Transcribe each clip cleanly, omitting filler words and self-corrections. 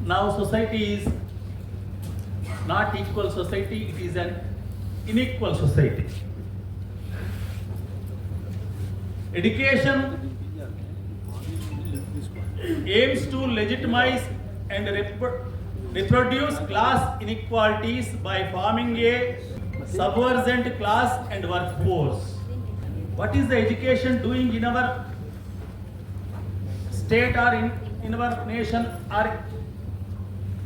Now society is not equal society, it is an unequal society. Education aims to legitimize and reproduce class inequalities by forming a subversive class and workforce. What is the education doing in our state or in our nation or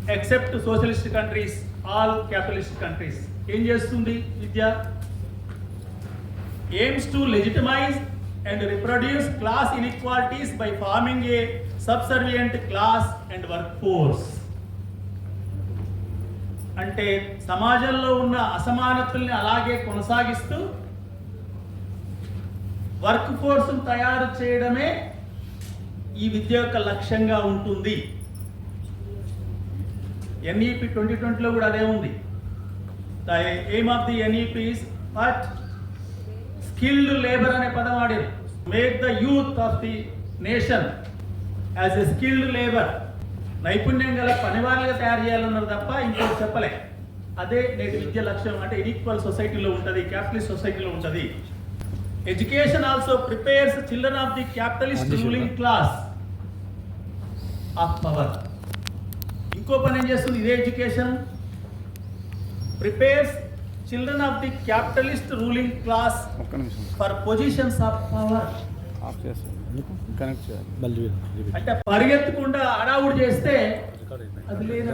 except socialist countries, all capitalist countries? ఏం చేస్తుంది విద్య? aims to legitimize and reproduce class inequalities by forming a subservient class and workforce. అంటే సమాజంలో ఉన్న అసమానతల్ని అలాగే కొనసాగిస్తూ work force తయారు చేయడమే ఈ విద్య యొక్క లక్ష్యంగా ఉంటుంది. ఎన్ఈపి 2020లో కూడా అదే ఉంది. The aim of the NEP is what? Skilled labour అనే పదం వాడారు. Make the youth of the nation as a skilled labour, నైపుణ్యం గల పనివాళ్ళుగా తయారు చేయాలన్నారు తప్ప ఇంకోటి చెప్పలే. అదే నేటి విద్య లక్ష్యం. అంటే ఇన్ఈక్వల్ సొసైటీలో ఉంటుంది, క్యాపిటలిస్ట్ సొసైటీలో ఉంటుంది. Education also prepares children of the capitalist ruling class of power. ఇంకో పని ఏం చేస్తుంది ఇదే education? Prepares children of the capitalist ruling class for positions of power. అంటే పరిగెత్తకుండా అడావుడు చేస్తే అది లేదు.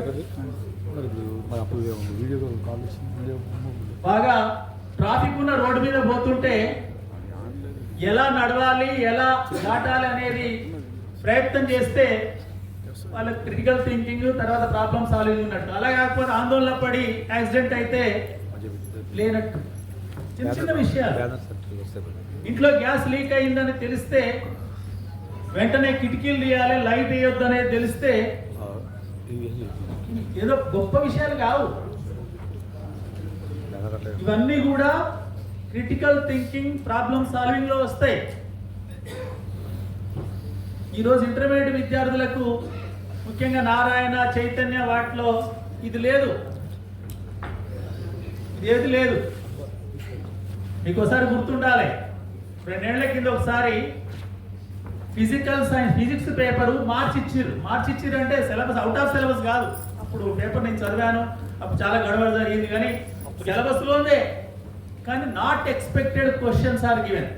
బాగా ట్రాఫిక్ ఉన్న రోడ్డు మీద పోతుంటే ఎలా నడవాలి, ఎలా దాటాలి అనేది ప్రయత్నం చేస్తే వాళ్ళకి క్రిటికల్ థింకింగ్, తర్వాత ప్రాబ్లమ్ సాల్వింగ్ ఉన్నట్టు. అలా కాకపోతే ఆందోళన పడి యాక్సిడెంట్ అయితే లేనట్టు. చిన్న చిన్న విషయాలు. ఇంట్లో గ్యాస్ లీక్ అయిందని తెలిస్తే వెంటనే కిటికీలు తీయాలి, లైట్ వేయొద్దు అనేది తెలిస్తే ఏదో గొప్ప విషయాలు కావు. ఇవన్నీ కూడా క్రిటికల్ థింకింగ్, ప్రాబ్లమ్ సాల్వింగ్ లో వస్తాయి. ఈరోజు ఇంటర్మీడియట్ విద్యార్థులకు ముఖ్యంగా నారాయణ, చైతన్య వాటిలో ఇది లేదు, ఇదేది లేదు. మీకు ఒకసారి గుర్తుండాలి, 2 ఏళ్ల కింద ఒకసారి ఫిజికల్ సైన్స్ ఫిజిక్స్ పేపరు మార్చిచ్చిర్రు అంటే సిలబస్ అవుట్ ఆఫ్ సిలబస్ కాదు. అప్పుడు పేపర్ నేను చదివాను, అప్పుడు చాలా గడబడ జరిగింది. కానీ సిలబస్లోనే కానీ not expected questions are given.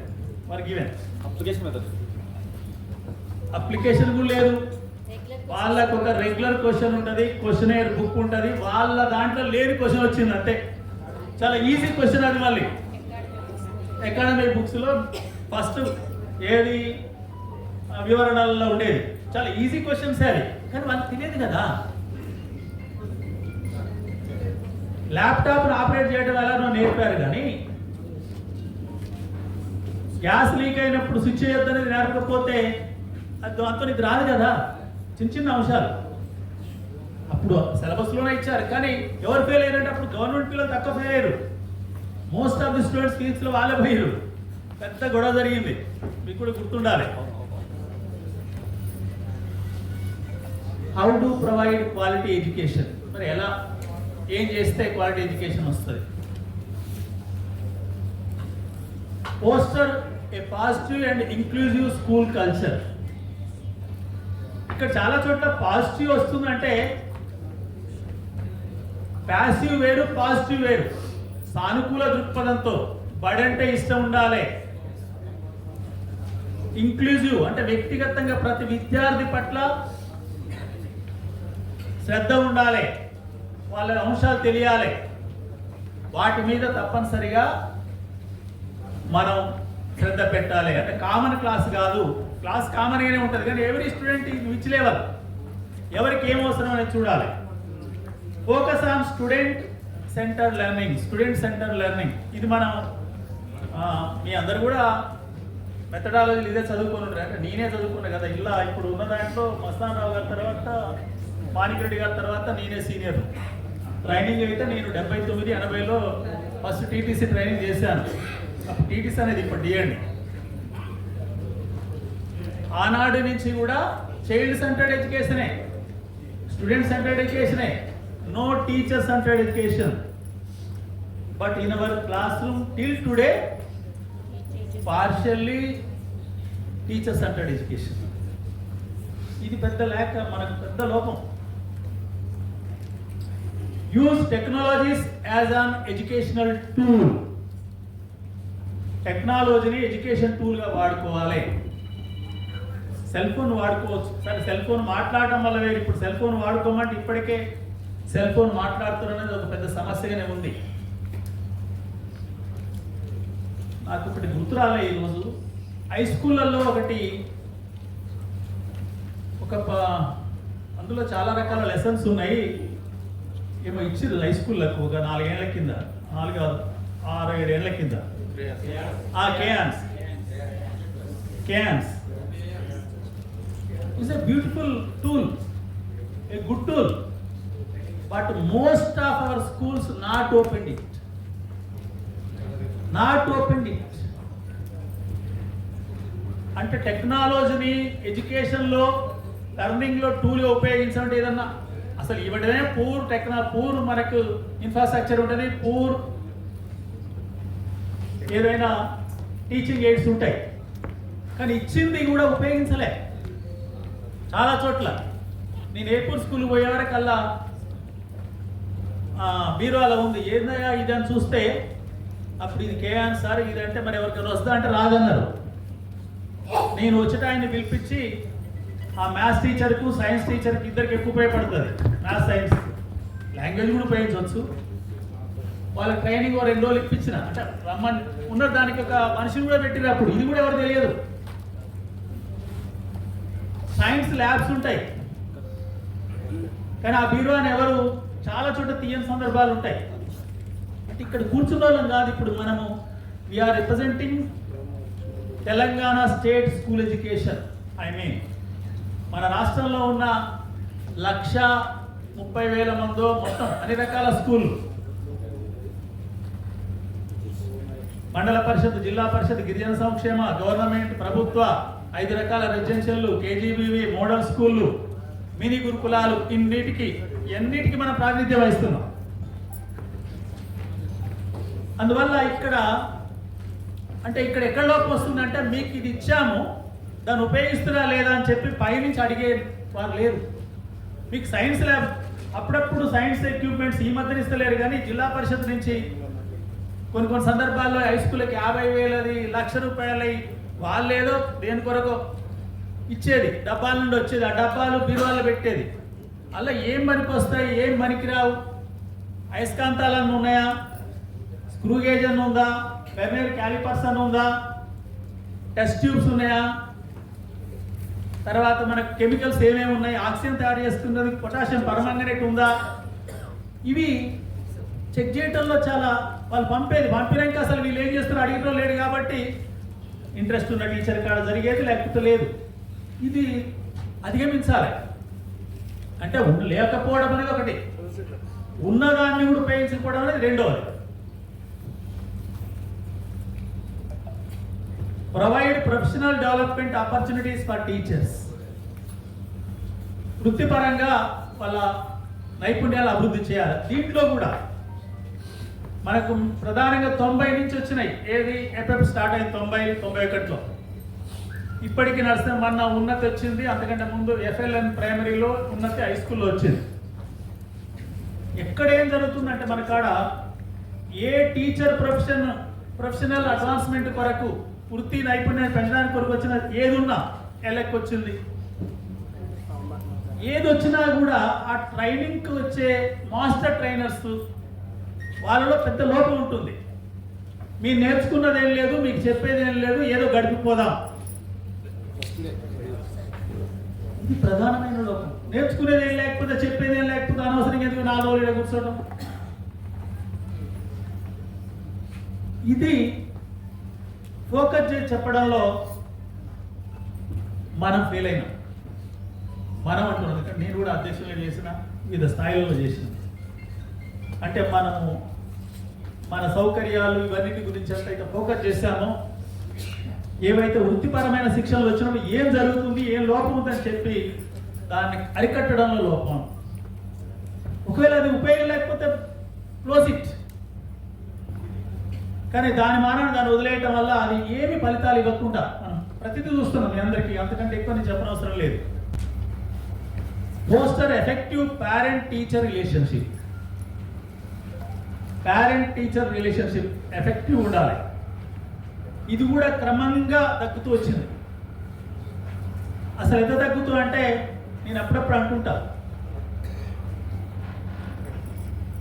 Application కూడా లేదు. వాళ్ళకు ఒక రెగ్యులర్ క్వశ్చన్ ఉంటుంది, క్వశ్చనర్ బుక్ ఉంటుంది. వాళ్ళ దాంట్లో లేని క్వశ్చన్ వచ్చింది అంతే. చాలా ఈజీ క్వశ్చన్ అది. మళ్ళీ అకాడమిక్ బుక్స్లో ఫస్ట్ ఏది వివరణలో ఉండేది. చాలా ఈజీ క్వశ్చన్స్ అది, కానీ వాళ్ళకి తెలియదు కదా. ల్యాప్టాప్ను ఆపరేట్ చేయడం ఎలా నేర్పారు, కానీ గ్యాస్ లీక్ అయినప్పుడు స్విచ్ చేయొద్దనేది నేర్పకపోతే అది దాంతో ఇది రాదు కదా. చిన్న చిన్న అంశాలు అప్పుడు సిలబస్లోనే ఇచ్చారు, కానీ ఎవరు ఫెయిల్ అయ్యారంటే అప్పుడు గవర్నమెంట్ పిల్లలు తక్కువ ఫెయిల్ అయ్యారు. మోస్ట్ ఆఫ్ ది స్టూడెంట్స్ ఫీజులో వాళ్ళే పోయారు. పెద్ద గొడవ జరిగింది, మీకు కూడా గుర్తుండాలి. How to provide quality education? మరి ఎలా, ఏం చేస్తే క్వాలిటీ ఎడ్యుకేషన్ వస్తుంది? Foster a positive and inclusive school culture. ఇక్కడ చాలా చోట్ల పాజిటివ్ వస్తుందంటే ప్యాసివ్ వేరు, పాజిటివ్ వేరు. సానుకూల దృక్పథంతో బడి అంటే ఇష్టం ఉండాలి. ఇంక్లూజివ్ అంటే వ్యక్తిగతంగా ప్రతి విద్యార్థి పట్ల శ్రద్ధ ఉండాలి, వాళ్ళ అంశాలు తెలియాలి, వాటి మీద తప్పనిసరిగా మనం శ్రద్ధ పెట్టాలి. అంటే కామన్ క్లాస్ కాదు, క్లాస్ కామన్గానే ఉంటుంది, కానీ ఎవరి స్టూడెంట్ విచ్ లెవెల్, ఎవరికి ఏం అవసరం అనేది చూడాలి. Focus on student centre learning. ఇది మనం మీ అందరు కూడా మెథడాలజీలు ఇదే చదువుకొని ఉంటారు. అంటే నేనే చదువుకున్నా కదా. ఇలా ఇప్పుడు ఉన్న దాంట్లో మస్తాన్ రావు గారి తర్వాత, మాణిక్రెడ్డి గారి తర్వాత నేనే సీనియర్. ట్రైనింగ్ అయితే నేను 79-80లో ఫస్ట్ టీటీసీ ట్రైనింగ్ చేశాను. అప్పుడు టీటీసీ అనేది ఇప్పుడు డిఎండి. ఆనాడు నుంచి కూడా చైల్డ్ సెంటర్డ్ ఎడ్యుకేషనే. స్టూడెంట్ సెంటర్డ్ ఎడ్యుకేషనే, no teacher centred education. But in our classroom till today partially teacher centred education. ఇది పెద్ద లేక, మనకు పెద్ద లోపం. Use technologies as an educational tool. టెక్నాలజీని ఎడ్యుకేషన్ టూల్గా వాడుకోవాలి. సెల్ ఫోన్ వాడుకోవచ్చు, సరే సెల్ ఫోన్ మాట్లాడటం వల్ల వేరు. ఇప్పుడు సెల్ ఫోన్ వాడుకోమంటే ఇప్పటికే సెల్ ఫోన్ మాట్లాడుతున్నారు అనేది ఒక పెద్ద సమస్యగానే ఉంది. నాకు ఒకటి గుర్తురాలే ఈరోజు, హై స్కూళ్ళల్లో అందులో చాలా రకాల లెసన్స్ ఉన్నాయి. ఏమో ఇచ్చిర్రు హై స్కూళ్ళకు ఒక 4 ఏళ్ల కింద, 6-7 ఏళ్ల కింద. Cans is a beautiful tool, a good tool, but most of our schools not opened it. అంటే టెక్నాలజీని ఎడ్యుకేషన్లో లెర్నింగ్లో టూల్గా ఉపయోగించాలంటే ఏదన్నా అసలు ఇవ్వడమే పూర్ మనకు ఇన్ఫ్రాస్ట్రక్చర్ ఉంటుంది, పూర్ ఏదైనా టీచింగ్ ఎయిడ్స్ ఉంటాయి, కానీ ఇచ్చింది కూడా ఉపయోగించలే చాలా చోట్ల. నేను ఎయిర్పోర్ట్ స్కూల్కి పోయేవరకల్లా బీరువాలో ఉంది, ఏందయ్యా ఇది అని చూస్తే అప్పుడు ఇది కేయాన్ సార్ ఇదంటే మరి ఎవరికైనా వస్తా అంటే రాదన్నారు. నేను వచ్చేట ఆయన్ని పిలిపించి ఆ మ్యాథ్స్ టీచర్కు సైన్స్ టీచర్కి ఇద్దరికి ఎక్కువ ఉపయోగపడుతుంది. మ్యాథ్స్ సైన్స్ లాంగ్వేజ్ కూడా ఉపయోగించవచ్చు. వాళ్ళ ట్రైనింగ్ 2 రోజులు ఇప్పించిన, అంటే రమ్మని ఉన్న దానికి ఒక మనిషిని కూడా పెట్టిన. అప్పుడు ఇది కూడా ఎవరు తెలియదు. సైన్స్ ల్యాబ్స్ ఉంటాయి, కానీ ఆ బీరువాని ఎవరు చాలా చోట తీయని సందర్భాలు ఉంటాయి. అంటే ఇక్కడ కూర్చున్న వాళ్ళం కాదు. ఇప్పుడు మనము we are representing Telangana state school education. మన రాష్ట్రంలో ఉన్న 130,000 మందో మొత్తం అన్ని రకాల స్కూళ్ళు, మండల పరిషత్, జిల్లా పరిషత్, గిరిజన సంక్షేమ, గవర్నమెంట్, ప్రభుత్వ, 5 రకాల రెసిడెన్షియల్, కేజీబీవి, మోడల్ స్కూళ్ళు, మినీ గురుకులాలు, ఎన్నిటికి మనం ప్రాతినిధ్యం వహిస్తున్నాం. అందువల్ల ఇక్కడ ఎక్కడ లోపం వస్తుందంటే మీకు ఇది ఇచ్చాము, దాన్ని ఉపయోగిస్తున్నా లేదా అని చెప్పి పైనుంచి అడిగే వారు లేరు. మీకు సైన్స్ ల్యాబ్ అప్పుడప్పుడు సైన్స్ ఎక్విప్మెంట్స్ ఈ మధ్యన ఇస్తలేరు, కానీ జిల్లా పరిషత్ నుంచి కొన్ని సందర్భాల్లో హై స్కూల్కి 50,000 1,00,000 వాళ్ళేదో దేని కొరకు ఇచ్చేది, డబ్బాల నుండి వచ్చేది. ఆ డబ్బాలు బీరువాళ్ళు పెట్టేది. అలా ఏం పనికి వస్తాయి, ఏం పనికిరావు. అయస్కాంతాలన్నీ ఉన్నాయా, స్క్రూ గేజ్ అని ఉందా, వెర్నియర్ క్యాలిపర్స్ అని ఉందా, టెస్ట్ ట్యూబ్స్ ఉన్నాయా, తర్వాత మనకు కెమికల్స్ ఏమేమి ఉన్నాయి, ఆక్సిజన్ తయారు చేస్తున్నది, పొటాషియం పర్మాంగనేట్ ఉందా, ఇవి చెక్ చేయటంలో చాలా వాళ్ళు పంపినాక అసలు వీళ్ళు ఏం చేస్తున్నారు అడిగటం లేడు. కాబట్టి ఇంట్రెస్ట్ ఉన్న టీచర్ కాడ జరిగేది, లేకపోతే లేదు. ఇది అధిగమించాలి. అంటే లేకపోవడం అనేది ఒకటి, ఉన్నదాన్ని కూడా ఉపయోగించకపోవడం అనేది రెండవది. Provide professional development opportunities for teachers. వృత్తిపరంగా వాళ్ళ నైపుణ్యాలు అభివృద్ధి చేయాలి. దీంట్లో కూడా మనకు ప్రధానంగా 90 నుంచి వచ్చినాయి. ఏది ఎఫ్ఎఫ్ స్టార్ట్ అయింది 90-91లో. ఇప్పటికీ నడిస్తే మొన్న ఉన్నతి వచ్చింది. అంతకంటే ముందు ఎఫ్ఎల్ఎన్ ప్రైమరీలో ఉన్నతి, హై స్కూల్లో వచ్చింది. ఎక్కడ ఏం జరుగుతుందంటే మన కాడ ఏ టీచర్ ప్రొఫెషనల్ అడ్వాన్స్మెంట్ కొరకు, వృత్తి నైపుణ్యాన్ని పెంచడానికి కొరకు వచ్చిన ఏది ఉన్నా ఎలక్కి వచ్చింది. ఏది వచ్చినా కూడా ఆ ట్రైనింగ్కి వచ్చే మాస్టర్ ట్రైనర్స్ వాళ్ళలో పెద్ద లోపం ఉంటుంది. మీరు నేర్చుకున్నది ఏం లేదు, మీకు చెప్పేది ఏం లేదు, ఏదో గడిపిపోదాం. ఇది ప్రధానమైన లోపం. నేర్చుకునేది ఏం లేకపోతే, చెప్పేది ఏం లేకపోతే అనవసరంగా ఎందుకు 4 రోజులు కూర్చోవడం. ఇది ఫోకస్ చేసి చెప్పడంలో మనం ఫెయిల్ అయినాం. మనం అంటున్నది, నేను కూడా అధ్యక్షులుగా చేసిన, వివిధ స్థాయిలలో చేసిన. అంటే మనము మన సౌకర్యాలు ఇవన్నిటి గురించి ఎంతైతే ఫోకస్ చేశామో, ఏవైతే వృత్తిపరమైన శిక్షణలు వచ్చినప్పుడు ఏం జరుగుతుంది, ఏం లోపం ఉందని చెప్పి దాన్ని అరికట్టడంలో లోపం. ఒకవేళ అది ఉపయోగం లేకపోతే క్లోజ్ ఇట్. కానీ దాని మానాన్ని దాన్ని వదిలేయటం వల్ల అది ఏమి ఫలితాలు ఇవ్వకుండా మనం ప్రతిదీ చూస్తున్నాం. మీ అందరికీ అంతకంటే ఎక్కువ నేను చెప్పనవసరం లేదు. Foster effective parent teacher relationship. Parent teacher relationship effective ఉండాలి. ఇది కూడా క్రమంగా తగ్గుతూ వచ్చింది. అసలు ఎంత తగ్గుతూ అంటే నేను అప్పుడప్పుడు అంటుంటా,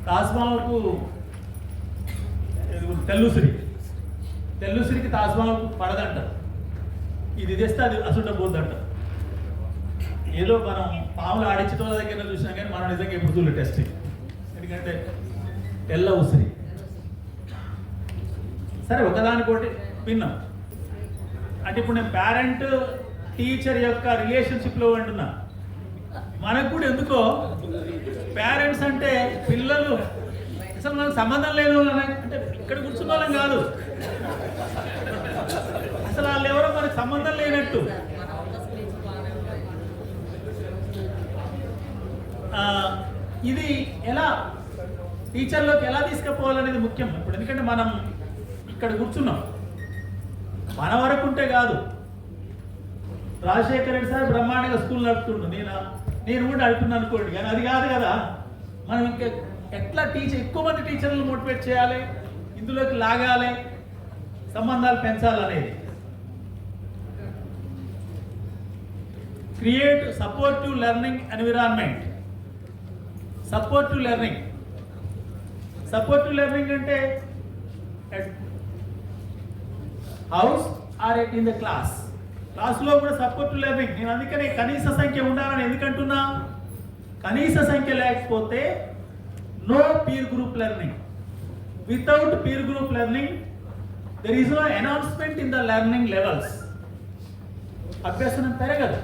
తాజ్మహల్కు తెల్లుసిరికి తాజ్మహల్కు పడదంట, ఇది తెస్తే అది అసుంట పోద్దంట. ఏదో మనం పాములు ఆడించడం దగ్గర చూసినా కానీ మనం నిజంగా ఎప్పుడు చూడలేదు టెస్టింగ్. ఎందుకంటే తెల్ల ఉసిరి సరే ఒకదానికోటి విన్నాం. అంటే ఇప్పుడు నేను పేరెంట్ టీచర్ యొక్క రిలేషన్షిప్లో అంటున్నా. మనకు కూడా ఎందుకో పేరెంట్స్ అంటే పిల్లలు అసలు మనకు సంబంధం లేదు అంటే ఇక్కడ కూర్చున్న వాళ్ళం కాదు, అసలు వాళ్ళు ఎవరో మనకు సంబంధం లేనట్టు. ఇది ఎలా టీచర్లోకి ఎలా తీసుకుపోవాలనేది ముఖ్యం ఇప్పుడు. ఎందుకంటే మనం ఇక్కడ కూర్చున్నాం, మన వరకు ఉంటే కాదు. రాజశేఖర రెడ్డి సార్ బ్రహ్మాండంగా స్కూల్ నడుపుతుండు, నేను కూడా నడుపుతున్నాను అనుకోండి. కానీ అది కాదు కదా. మనం ఇంకా ఎట్లా ఎక్కువ మంది టీచర్లను మోటివేట్ చేయాలి, ఇందులోకి లాగాలి, సంబంధాలు పెంచాలనేది. Create supportive learning environment. Supportive learning అంటే house or at in the క్లాస్లో కూడా సపోర్టివ్ లెర్నింగ్. నేను అందుకనే కనీస సంఖ్య ఉండాలని ఎందుకంటున్నా. కనీస సంఖ్య లేకపోతే no peer group learning. Without peer group learning there is no enhancement in the learning levels. అభ్యసనం పెరగదు.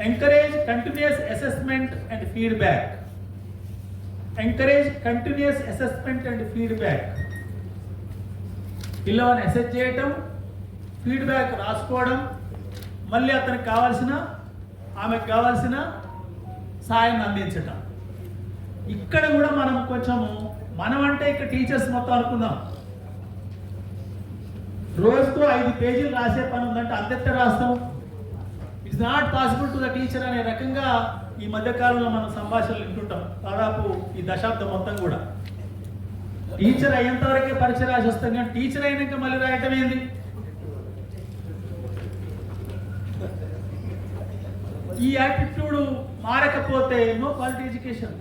Encourage continuous assessment and feedback. పిల్లవాడిని అసెస్ చేయటం, ఫీడ్బ్యాక్ రాసుకోవడం, మళ్ళీ అతనికి కావాల్సిన ఆమెకు కావాల్సిన సాయం అందించటం. ఇక్కడ కూడా మనం కొంచెము అంటే ఇక్కడ టీచర్స్ మొత్తం అనుకుందాం, రోజుకు 5 పేజీలు రాసే పని ఉందంటే అంతెత్త రాస్తాం. It's not possible to the teacher అనే రకంగా ఈ మధ్యకాలంలో మనం సంభాషణలు వింటుంటాం. దాదాపు ఈ దశాబ్దం మొత్తం కూడా టీచర్ అయ్యేంత వరకే పరీక్ష రాసి వస్తాం, కానీ టీచర్ అయినాక మళ్ళీ రాయటం ఏంది? ఈ యాటిట్యూడ్ మారకపోతే నో క్వాలిటీ ఎడ్యుకేషన్.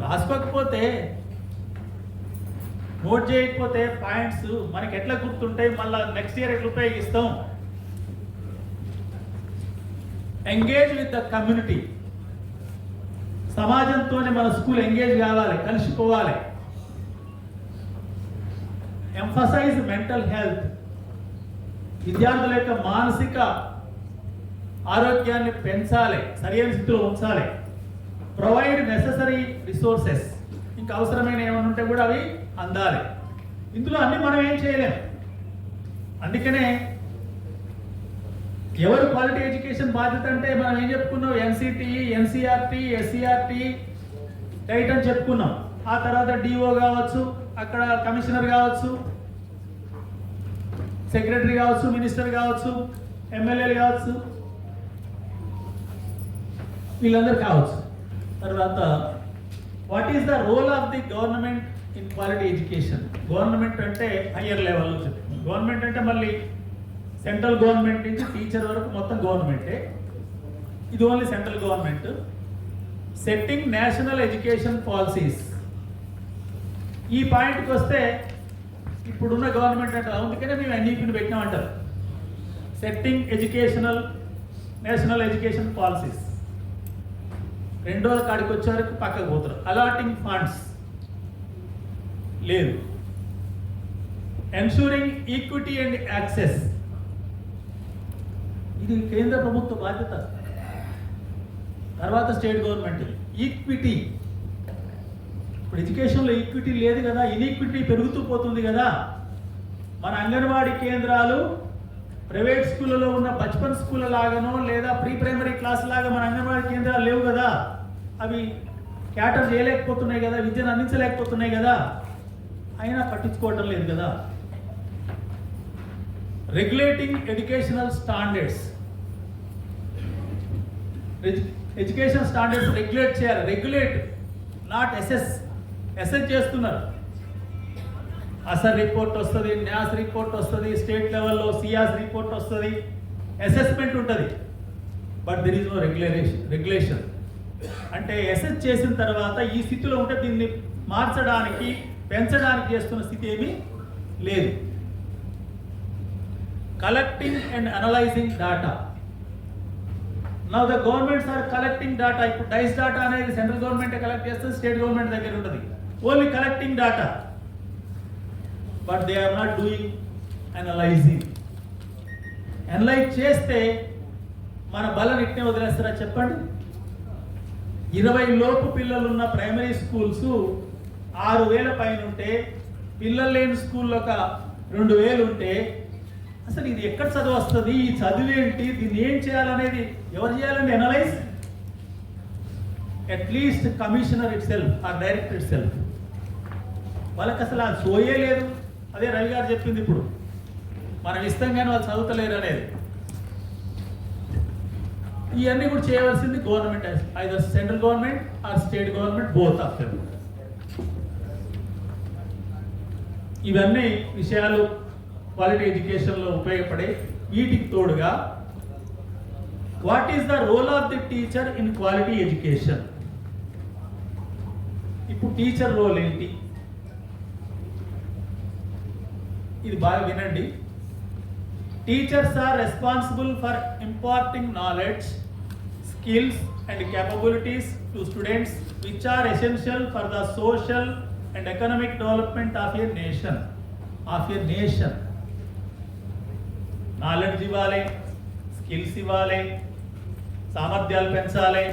రాసుకోకపోతే, నోట్ చేయకపోతే పాయింట్స్ మనకి ఎట్లా గుర్తుంటాయి, మళ్ళీ నెక్స్ట్ ఇయర్ ఎట్లా ఉపయోగిస్తాం? Engage with the community. సమాజంతోనే మన స్కూల్ ఎంగేజ్ కావాలి, కలిసిపోవాలి. Emphasize mental health. విద్యార్థుల యొక్క మానసిక ఆరోగ్యాన్ని పెంచాలి, సరైన స్థితిలో ఉంచాలి. Provide necessary resources. ఇంకా అవసరమైన ఏమైనా ఉంటే కూడా అవి అందాలి. ఇందులో అన్ని మనం ఏం చేయలేం. అందుకనే ఎవరు క్వాలిటీ ఎడ్యుకేషన్ బాధ్యత అంటే మనం ఏం చెప్పుకున్నాం? ఎన్సిటి, ఎన్సిఆర్టి, ఎస్సిఆర్టి డైట్ అని చెప్పుకున్నాం. ఆ తర్వాత డిఓ కావచ్చు, అక్కడ కమిషనర్ కావచ్చు, సెక్రటరీ కావచ్చు, మినిస్టర్ కావచ్చు, ఎమ్మెల్యేలు కావచ్చు, వీళ్ళందరూ కావచ్చు. తర్వాత what is the role of the government in quality education? Government అంటే హయ్యర్ లెవెల్లో చెప్తుంది. గవర్నమెంట్ అంటే మళ్ళీ సెంట్రల్ గవర్నమెంట్ నుంచి టీచర్ వరకు మొత్తం గవర్నమెంటే. ఇది only central government. Setting national education policies. ఈ పాయింట్కి వస్తే ఇప్పుడున్న గవర్నమెంట్ అంటే అందుకనే మేము ఎన్ఈపీని పెట్టినామంటారు. Setting national education policies. రెండో కాడికి వచ్చే వరకు పక్కకు పోతారు. అలాటింగ్ ఫండ్స్ లేదు. Ensuring equity and access. ఇది కేంద్ర ప్రభుత్వ బాధ్యత, తర్వాత స్టేట్ గవర్నమెంట్. ఈక్విటీ. ఇప్పుడు ఎడ్యుకేషన్లో ఈక్విటీ లేదు కదా, ఇన్ఈక్విటీ పెరుగుతూ పోతుంది కదా. మన అంగన్వాడీ కేంద్రాలు ప్రైవేట్ స్కూళ్ళలో ఉన్న బచ్పన్ స్కూళ్ళ లాగానో లేదా ప్రీ ప్రైమరీ క్లాస్ లాగా మన అంగన్వాడీ కేంద్రాలు లేవు కదా, అవి క్యాటర్ చేయలేకపోతున్నాయి కదా, విద్యను అందించలేకపోతున్నాయి కదా, అయినా పట్టించుకోవటం లేదు కదా. Regulating educational standards, education standards regulate చేయాలి. రెగ్యులేట్, నాట్ ఎస్ఎస్ చేస్తున్నారు. అసర్ రిపోర్ట్ వస్తుంది, న్యాస్ రిపోర్ట్ వస్తుంది, స్టేట్ లెవెల్లో సియాస్ రిపోర్ట్ వస్తుంది, అసెస్మెంట్ ఉంటుంది. But there is no regulation. అంటే అసెస్ చేసిన తర్వాత ఈ స్థితిలో ఉంటే దీన్ని మార్చడానికి పెంచడానికి చేస్తున్న స్థితి ఏమీ లేదు. Collecting and analyzing data. Now the governments are collecting data. ఇప్పుడు డైస్ డాటా అనేది సెంట్రల్ గవర్నమెంట్ కలెక్ట్ చేస్తుంది, స్టేట్ గవర్నమెంట్ దగ్గర ఉంటుంది. Only collecting data, but they are not doing analyzing. Analyze చేస్తే మన బలం ఇట్నే వదిలేస్తారా చెప్పండి? 20 లోపు పిల్లలున్న ప్రైమరీ స్కూల్స్ 6,000 పైన ఉంటే, పిల్లలు లేని స్కూల్లో ఒక 2,000 ఉంటే, అసలు ఇది ఎక్కడ చదువు వస్తుంది? ఈ చదువు ఏంటి? దీన్ని ఏం చేయాలనేది ఎవరు చేయాలండి analyze? At least commissioner itself or director itself. వాళ్ళకి అసలు అది సోయే లేదు. అదే రవి గారు చెప్పింది, ఇప్పుడు మనం ఇస్తాం కానీ వాళ్ళు చదువుతలేరు అనేది. ఇవన్నీ కూడా చేయవలసింది government, either central government or state government, both of them. ఇవన్నీ విషయాలు క్వాలిటీ ఎడ్యుకేషన్లో ఉపయోగపడే. వీటికి తోడుగా what is the role of the teacher in quality education? ఇప్పుడు టీచర్ రోల్ ఏంటి? ఇది బాగా వినండి. Teachers are responsible for imparting knowledge, skills and capabilities to students which are essential for the social and economic development of a nation. Knowledge ఇవ్వాలి, skills ఇవ్వాలి, సామర్థ్యాలు పెంచాలి.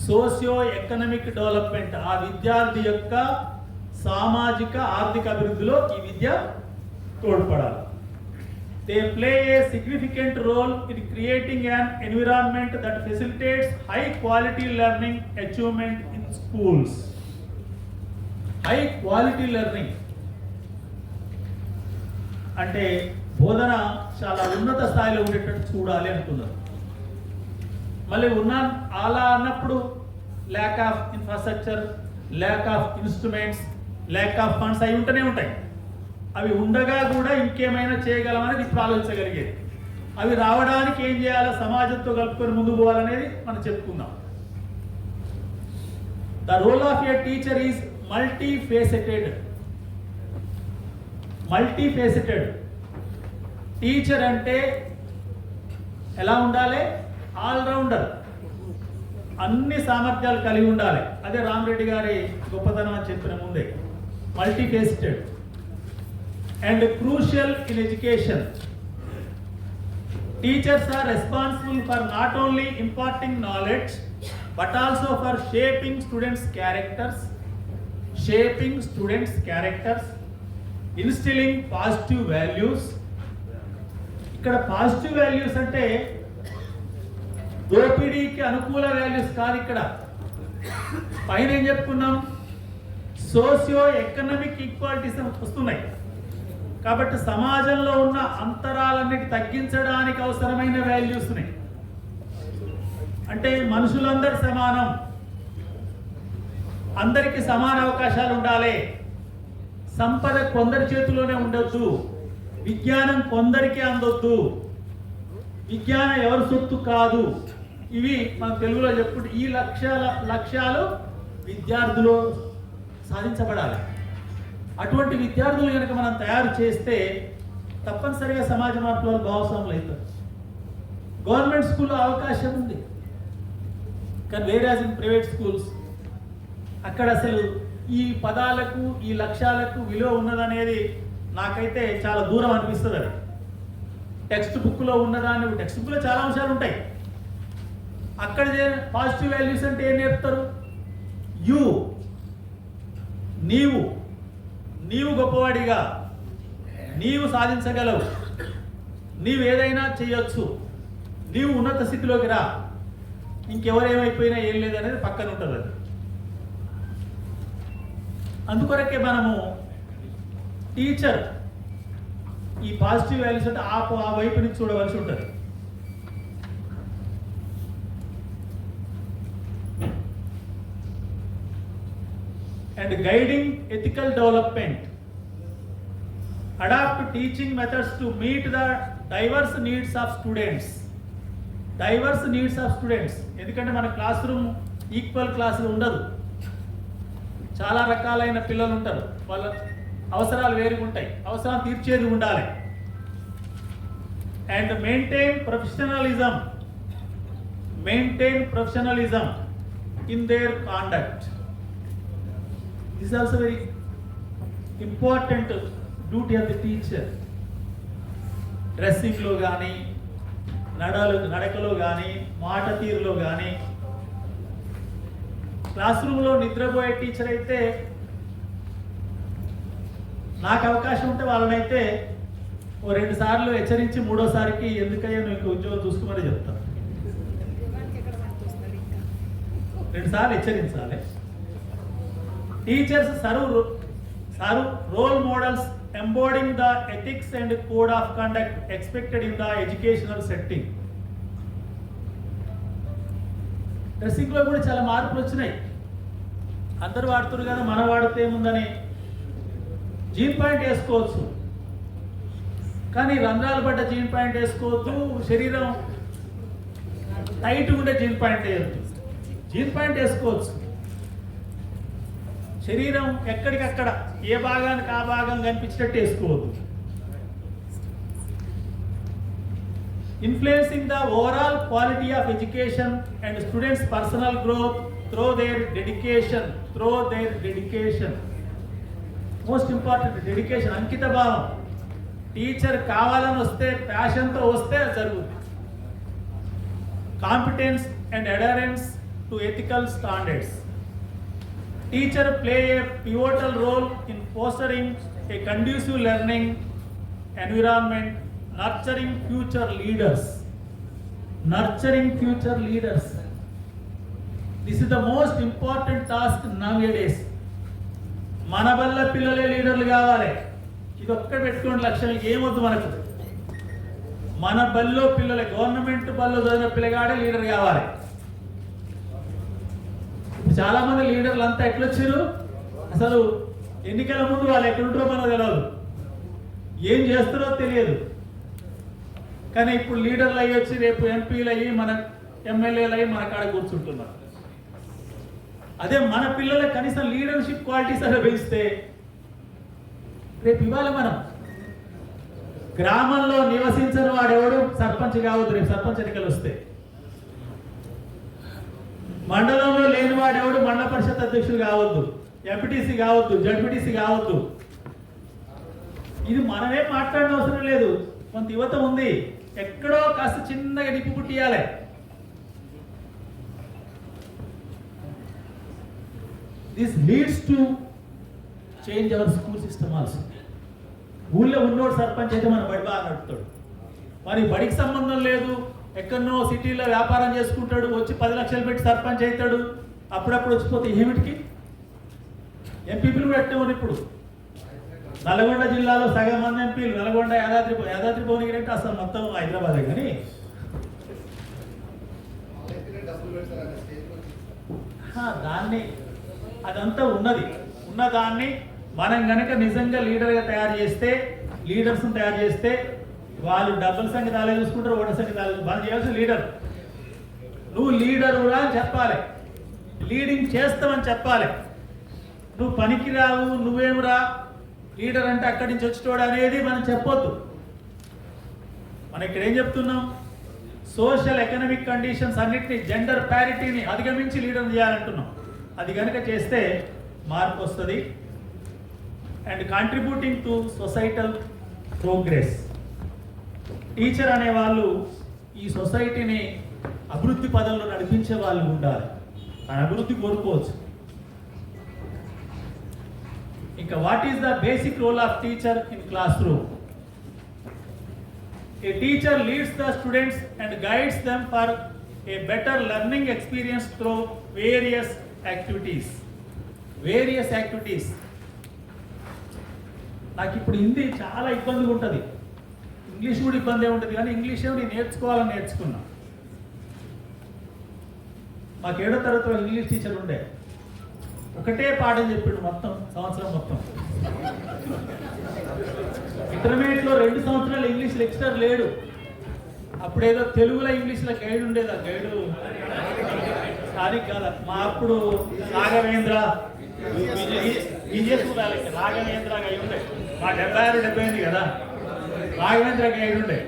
Socio economic development, ఆ విద్యార్థి యొక్క సామాజిక ఆర్థిక అభివృద్ధిలో ఈ విద్య తోడ్పడాలి. They play a significant role in creating an environment that facilitates high quality learning achievement in schools. High quality learning అంటే బోధన చాలా ఉన్నత స్థాయిలో ఉండేటట్టు చూడాలి అంటున్నారు. మళ్ళీ అలా అన్నప్పుడు lack of infrastructure, lack of instruments, lack of funds అవి ఉంటూనే ఉంటాయి. అవి ఉండగా కూడా ఇంకేమైనా చేయగలమనేది ఇప్పుడు ఆలోచించగలిగేది. అవి రావడానికి ఏం చేయాలో సమాజంతో కలుపుకొని ముందుకు పోవాలనేది మనం చెప్పుకుందాం. The role of a teacher is multifaceted. Teacher అంటే ఎలా ఉండాలి? ఆల్రౌండర్, అన్ని సామర్థ్యాలు కలిగి ఉండాలి. అదే రామరెడ్డి గారి గొప్పతనం అని చెప్పిన ముందే. మల్టీఫేసెటెడ్ and crucial in education. Teachers are responsible for not only imparting knowledge but also for shaping students' characters, instilling positive values. ఇక్కడ పాజిటివ్ వాల్యూస్ అంటే దోపిడీకి అనుకూల వాల్యూస్ కాదు. ఇక్కడ పైన ఏం చెప్పుకున్నాం? సోషియో ఎకనామిక్ ఈక్వాలిటీస్ వస్తున్నాయి. కాబట్టి సమాజంలో ఉన్న అంతరాలన్నిటి తగ్గించడానికి అవసరమైన వాల్యూస్ ఉన్నాయి. అంటే మనుషులందరూ సమానం, అందరికీ సమాన అవకాశాలు ఉండాలి, సంపద కొందరి చేతిలోనే ఉండొద్దు, విజ్ఞానం కొందరికి అందొద్దు, విజ్ఞానం ఎవరి సొత్తు కాదు. ఇవి మన తెలుగులో చెప్పుకుంటే ఈ లక్ష్యాలు విద్యార్థులు సాధించబడాలి. అటువంటి విద్యార్థులు కనుక మనం తయారు చేస్తే తప్పనిసరిగా సమాజ మార్పులో భాగస్వాములు అవుతారు. గవర్నమెంట్ స్కూల్లో అవకాశం ఉంది, కానీ వేరేజ్ ఇన్ ప్రైవేట్ స్కూల్స్ అక్కడ అసలు ఈ పదాలకు ఈ లక్ష్యాలకు విలువ ఉన్నదనేది నాకైతే చాలా దూరం అనిపిస్తుంది. అది టెక్స్ట్ బుక్లో ఉన్నదాన్ని, టెక్స్ట్ బుక్లో చాలా అంశాలు ఉంటాయి. అక్కడ పాజిటివ్ వాల్యూస్ అంటే ఏం నేర్పుతారు? నీవు గొప్పవాడిగా, నీవు సాధించగలవు, నీవేదైనా చేయొచ్చు, నీవు ఉన్నత స్థితిలోకి రా, ఇంకెవరేమైపోయినా ఏం లేదనేది పక్కన ఉంటుంది. అది అందుకొరకే మనము టీచర్ ఈ పాజిటివ్ వాల్యూస్ అంటే ఆ వైపు నుంచి చూడవలసి ఉంటుంది. And guiding ethical development, adapt teaching methods to meet the diverse needs of students. Diverse needs of students, ఎందుకంటే మన క్లాస్ రూమ్ ఈక్వల్ క్లాసులు ఉండదు. చాలా రకాలైన పిల్లలు ఉంటారు, వాళ్ళ అవసరాలు వేరుగా ఉంటాయి, అవసరాలు తీర్చేది ఉండాలి. And maintain professionalism in their conduct. This also very important duty of the teacher. డ్రెస్సింగ్లో కానీ, నడకలో కానీ, మాట తీరులో కానీ. క్లాస్ రూమ్లో నిద్రపోయే టీచర్ అయితే నాకు అవకాశం ఉంటే వాళ్ళనైతే ఓ 2 సార్లు హెచ్చరించి 3వసారికి ఎందుకయ్యా నువ్వు ఇంకో ఉద్యోగం చూసుకోమని చెప్తాను. 2 సార్లు హెచ్చరించాలి. Teachers serve role models embodying the ethics and code of conduct expected in the educational setting. డ్రెస్సింగ్లో కూడా చాలా మార్పులు వచ్చినాయి. అందరూ వాడుతున్నారు కదా, మనం వాడితే ఏముందని జీన్ ప్యాంట్ వేసుకోవచ్చు, కానీ రంధ్రాలు పడ్డ జీన్ ప్యాంట్ వేసుకోవద్దు. శరీరం టైట్ ఉండే జీన్ ప్యాంట్ వేయద్దు. జీన్ ప్యాంట్ వేసుకోవచ్చు, శరీరం ఎక్కడికక్కడ ఏ భాగానికి ఆ భాగం కనిపించేటట్టు వేసుకోవద్దు. Influencing the overall quality of education and students' personal growth through their dedication. Most important, dedication, అంకిత భావం. టీచర్ కావాలని వస్తే, ప్యాషన్తో వస్తే అది జరుగుతుంది. Competence and adherence to ethical standards. Teacher play a pivotal role in fostering a conducive learning environment, nurturing future leaders. This is the most important task nowadays. మన వల్ల పిల్లలే లీడర్లు కావాలి. ఇది ఒక్కటి పెట్టుకోండి లక్ష్యం, ఏమొద్దు మనకు. మన బల్లో పిల్లలే, గవర్నమెంట్ బల్లో చదివిన పిల్లగాడే లీడర్ కావాలి. చాలా మంది లీడర్లు అంతా ఎట్లొచ్చారు, అసలు ఎన్నికల ముందు వాళ్ళు ఎక్కడుంటారో మనకు తెలియదు, ఏం చేస్తారో తెలియదు. కానీ ఇప్పుడు లీడర్లు అయ్యి వచ్చి రేపు ఎంపీలు అయ్యి, మన ఎమ్మెల్యేలు అయ్యి మన కాడ కూర్చుంటున్నారు. అదే మన పిల్లలకు కనీసం లీడర్షిప్ క్వాలిటీస్ అలా పెంచితే, రేపు ఇవాళ మనం గ్రామంలో నివసించిన వాడెవడు సర్పంచ్ కావద్దు. రేపు సర్పంచ్ ఎన్నికలు వస్తే మండలంలో లేని వాడెవడు మండల పరిషత్ అధ్యక్షుడు కావద్దు, ఎంపీటీసీ కావద్దు, జడ్పీటీసీ కావద్దు. ఇది మనమే మాట్లాడిన అవసరం లేదు. కొంత యువత ఉంది, ఎక్కడో కాస్త చిన్నగా నిప్పు పుట్టియాలి. This leads to change our school system also. ఊళ్ళో ఉన్నోడు సర్పంచ్ అయితే మన బడి బాగా నడుపుతాడు, మరి బడికి సంబంధం లేదు, ఎక్కడనో సిటీలో వ్యాపారం చేసుకుంటాడు, వచ్చి 10 లక్షలు పెట్టి సర్పంచ్ అవుతాడు. అప్పుడప్పుడు వచ్చిపోతే ఏమిటికి ఎంపీపీలు కూడా ఎట్టే ఉన్నారు. ఇప్పుడు నల్గొండ జిల్లాలో సగం మంది ఎంపీలు, నల్గొండ యాదాద్రి భువనగిరి అంటే అసలు మొత్తం హైదరాబాదే. కానీ దాన్ని అదంతా ఉన్నదాన్ని మనం కనుక నిజంగా లీడర్గా తయారు చేస్తే, లీడర్స్ని తయారు చేస్తే, వాళ్ళు డబ్బుల సంగతి అలా చూసుకుంటారు, ఓటర్ సంగతి అలా. మనం చేయాల్సిన లీడర్, నువ్వు లీడరురా అని చెప్పాలి, లీడింగ్ చేస్తామని చెప్పాలి. నువ్వు పనికిరావు, నువ్వేమిరా లీడర్ అంటే అక్కడి నుంచి వచ్చేటోడు అనేది మనం చెప్పొద్దు. మనం ఇక్కడ ఏం చెప్తున్నాం, సోషల్ ఎకనామిక్ కండిషన్స్ అన్నిటినీ, జెండర్ ప్యారిటీని అధిగమించి లీడర్ చేయాలంటున్నాం. అది కనుక చేస్తే మార్పు వస్తుంది. And contributing to societal progress. Teacher అనేవాళ్ళు ఈ సొసైటీని అభివృద్ధి పదంలో నడిపించే వాళ్ళు ఉండాలి. అభివృద్ధి కోరుకోవచ్చు. ఇంకా what is the basic role of teacher in classroom? A teacher leads the students and guides them for a better learning experience through various activities. Various activities. నాకు ఇప్పుడు హిందీ చాలా ఇబ్బందిగా ఉంటుంది, ఇంగ్లీష్ కూడా ఇబ్బంది ఉంటుంది, కానీ ఇంగ్లీష్ ఏమో నేను నేర్చుకున్నా. మాకు 7వ తరగతిలో ఇంగ్లీష్ టీచర్ ఉండే, ఒకటే పాఠం చెప్పిండు మొత్తం సంవత్సరం మొత్తం. ఇంటర్మీడియట్లో 2 సంవత్సరాలు ఇంగ్లీష్ లెక్చరర్ లేడు. అప్పుడేదో తెలుగులో ఇంగ్లీష్లో గైడ్ ఉండేది, ఆ గైడు సారీ కాదు. మా అప్పుడు రాఘవేంద్ర రాఘవేంద్ర గైడ్ ఉండే, మా 76 78 కదా, రాఘవేంద్ర గైడ్ ఉండే.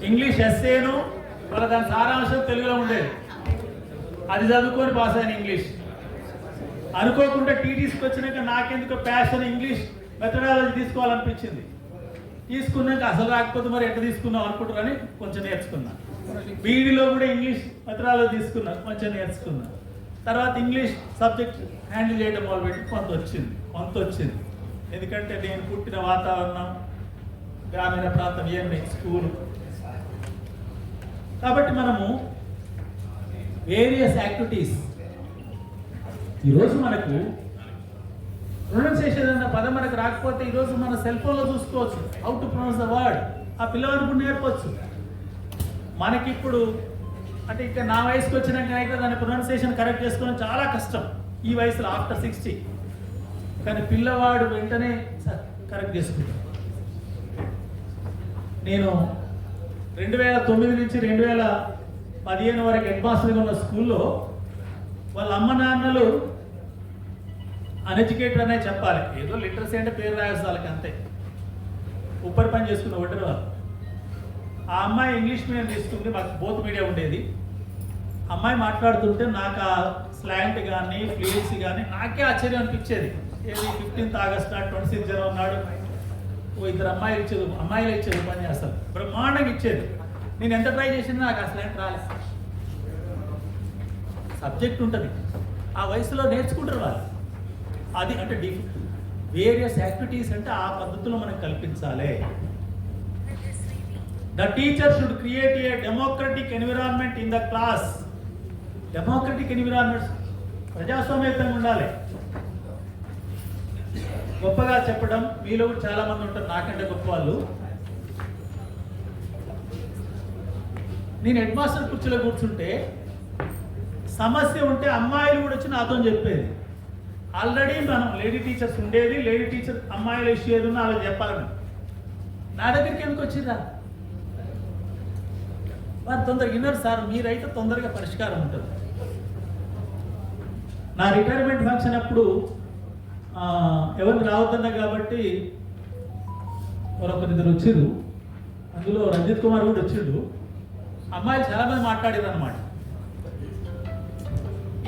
ఇంగ్లీష్ ఎస్సేను వాళ్ళ దాని సారాంశం తెలుగులో ఉండేది, అది చదువుకొని పాస్ అయిన ఇంగ్లీష్. అనుకోకుండా టీటీసీకి వచ్చినాక నాకెందుకు ప్యాషన్ ఇంగ్లీష్ మెథడాలజీ తీసుకోవాలనిపించింది. తీసుకున్నాక అసలు రాకపోతే మరి ఎట్లా తీసుకున్నాం అనుకుంటారని కొంచెం నేర్చుకున్నా. బీఈడీలో కూడా ఇంగ్లీష్ మెథడాలజీ తీసుకున్నా, కొంచెం నేర్చుకున్నా. తర్వాత ఇంగ్లీష్ సబ్జెక్ట్ హ్యాండిల్ చేయడం మొదలుపెట్టి కొంత వచ్చింది. ఎందుకంటే నేను పుట్టిన వాతావరణం గ్రామీణ ప్రాంతం, ఇవన్నీ స్కూల్. కాబట్టి మనము వేరియస్ యాక్టివిటీస్. ఈరోజు మనకు ప్రొనౌన్సియేషన్ అన్న పదం మనకు రాకపోతే ఈరోజు మన సెల్ ఫోన్లో చూసుకోవచ్చు, how to pronounce the word. ఆ పిల్లవాడికి నేర్పవచ్చు. మనకిప్పుడు అంటే ఇంకా నా వయసుకి వచ్చినాక అయితే దాని ప్రొనౌన్సియేషన్ కరెక్ట్ చేసుకోవడం చాలా కష్టం ఈ వయసులో, ఆఫ్టర్ 60. కానీ పిల్లవాడు వెంటనే కరెక్ట్ చేసుకుంటాడు. నేను 2009 నుంచి 2015 వరకు హెడ్ మాస్టర్గా ఉన్న స్కూల్లో వాళ్ళ అమ్మ నాన్నలు అన్ఎడ్యుకేటెడ్ అనే చెప్పాలి, ఏదో లిటరసీ అంటే పేరు రాయాల్సి వాళ్ళకి అంతే, ఉప్పరి పని చేసుకుని ఒకటి వాళ్ళు. ఆ అమ్మాయి ఇంగ్లీష్ మీడియం తీసుకుంది, మాకు బోత్ మీడియం ఉండేది. అమ్మాయి మాట్లాడుతుంటే నాకు ఆ స్లాంట్ కానీ ఫ్లూయెన్సీ కానీ నాకే ఆశ్చర్యం అనిపించేది. ఏది 15th ఆగస్ట్ నాడు, 26 జనవరి నాడు ఇద్దరు అమ్మాయిలు ఇచ్చేది పని అసలు బ్రహ్మాండంగా ఇచ్చేది. నేను ఎంత ట్రై చేసినా నాకు ఆ స్లాంట్ రాలేదు. సబ్జెక్ట్ ఉంటుంది, ఆ వయసులో నేర్చుకుంటారు వాళ్ళు. అది అంటే వేరియస్ యాక్టివిటీస్ అంటే ఆ పద్ధతిలో మనం కల్పించాలి. The teacher should create a democratic environment in the class. Democratic environment ప్రజాస్వామ్యంగా ఉండాలి. గొప్పగా చెప్పడం, మీలో కూడా చాలా మంది ఉంటారు నాకంటే గొప్ప వాళ్ళు. నేను హెడ్ మాస్టర్ కుర్చీలో కూర్చుంటే సమస్య ఉంటే అమ్మాయిలు కూడా వచ్చి నాతో చెప్పేది. ఆల్రెడీ మనం లేడీ టీచర్స్ ఉండేది, లేడీ టీచర్ అమ్మాయిలు ఇష్యూ ఏది ఉన్నా అలా చెప్పాలని. నా దగ్గరికి ఎందుకు వచ్చిందా? వారు తొందరగా విన్నారు సార్, మీరైతే తొందరగా పరిష్కారం ఉంటుంది. నా రిటైర్మెంట్ ఫంక్షన్ అప్పుడు ఎవరిని రావద్దన్నా కాబట్టి మరొకరిద్దరు వచ్చిండు, అందులో రంజిత్ కుమార్ కూడా వచ్చిండు. అమ్మాయిలు చాలామంది మాట్లాడారు అనమాట.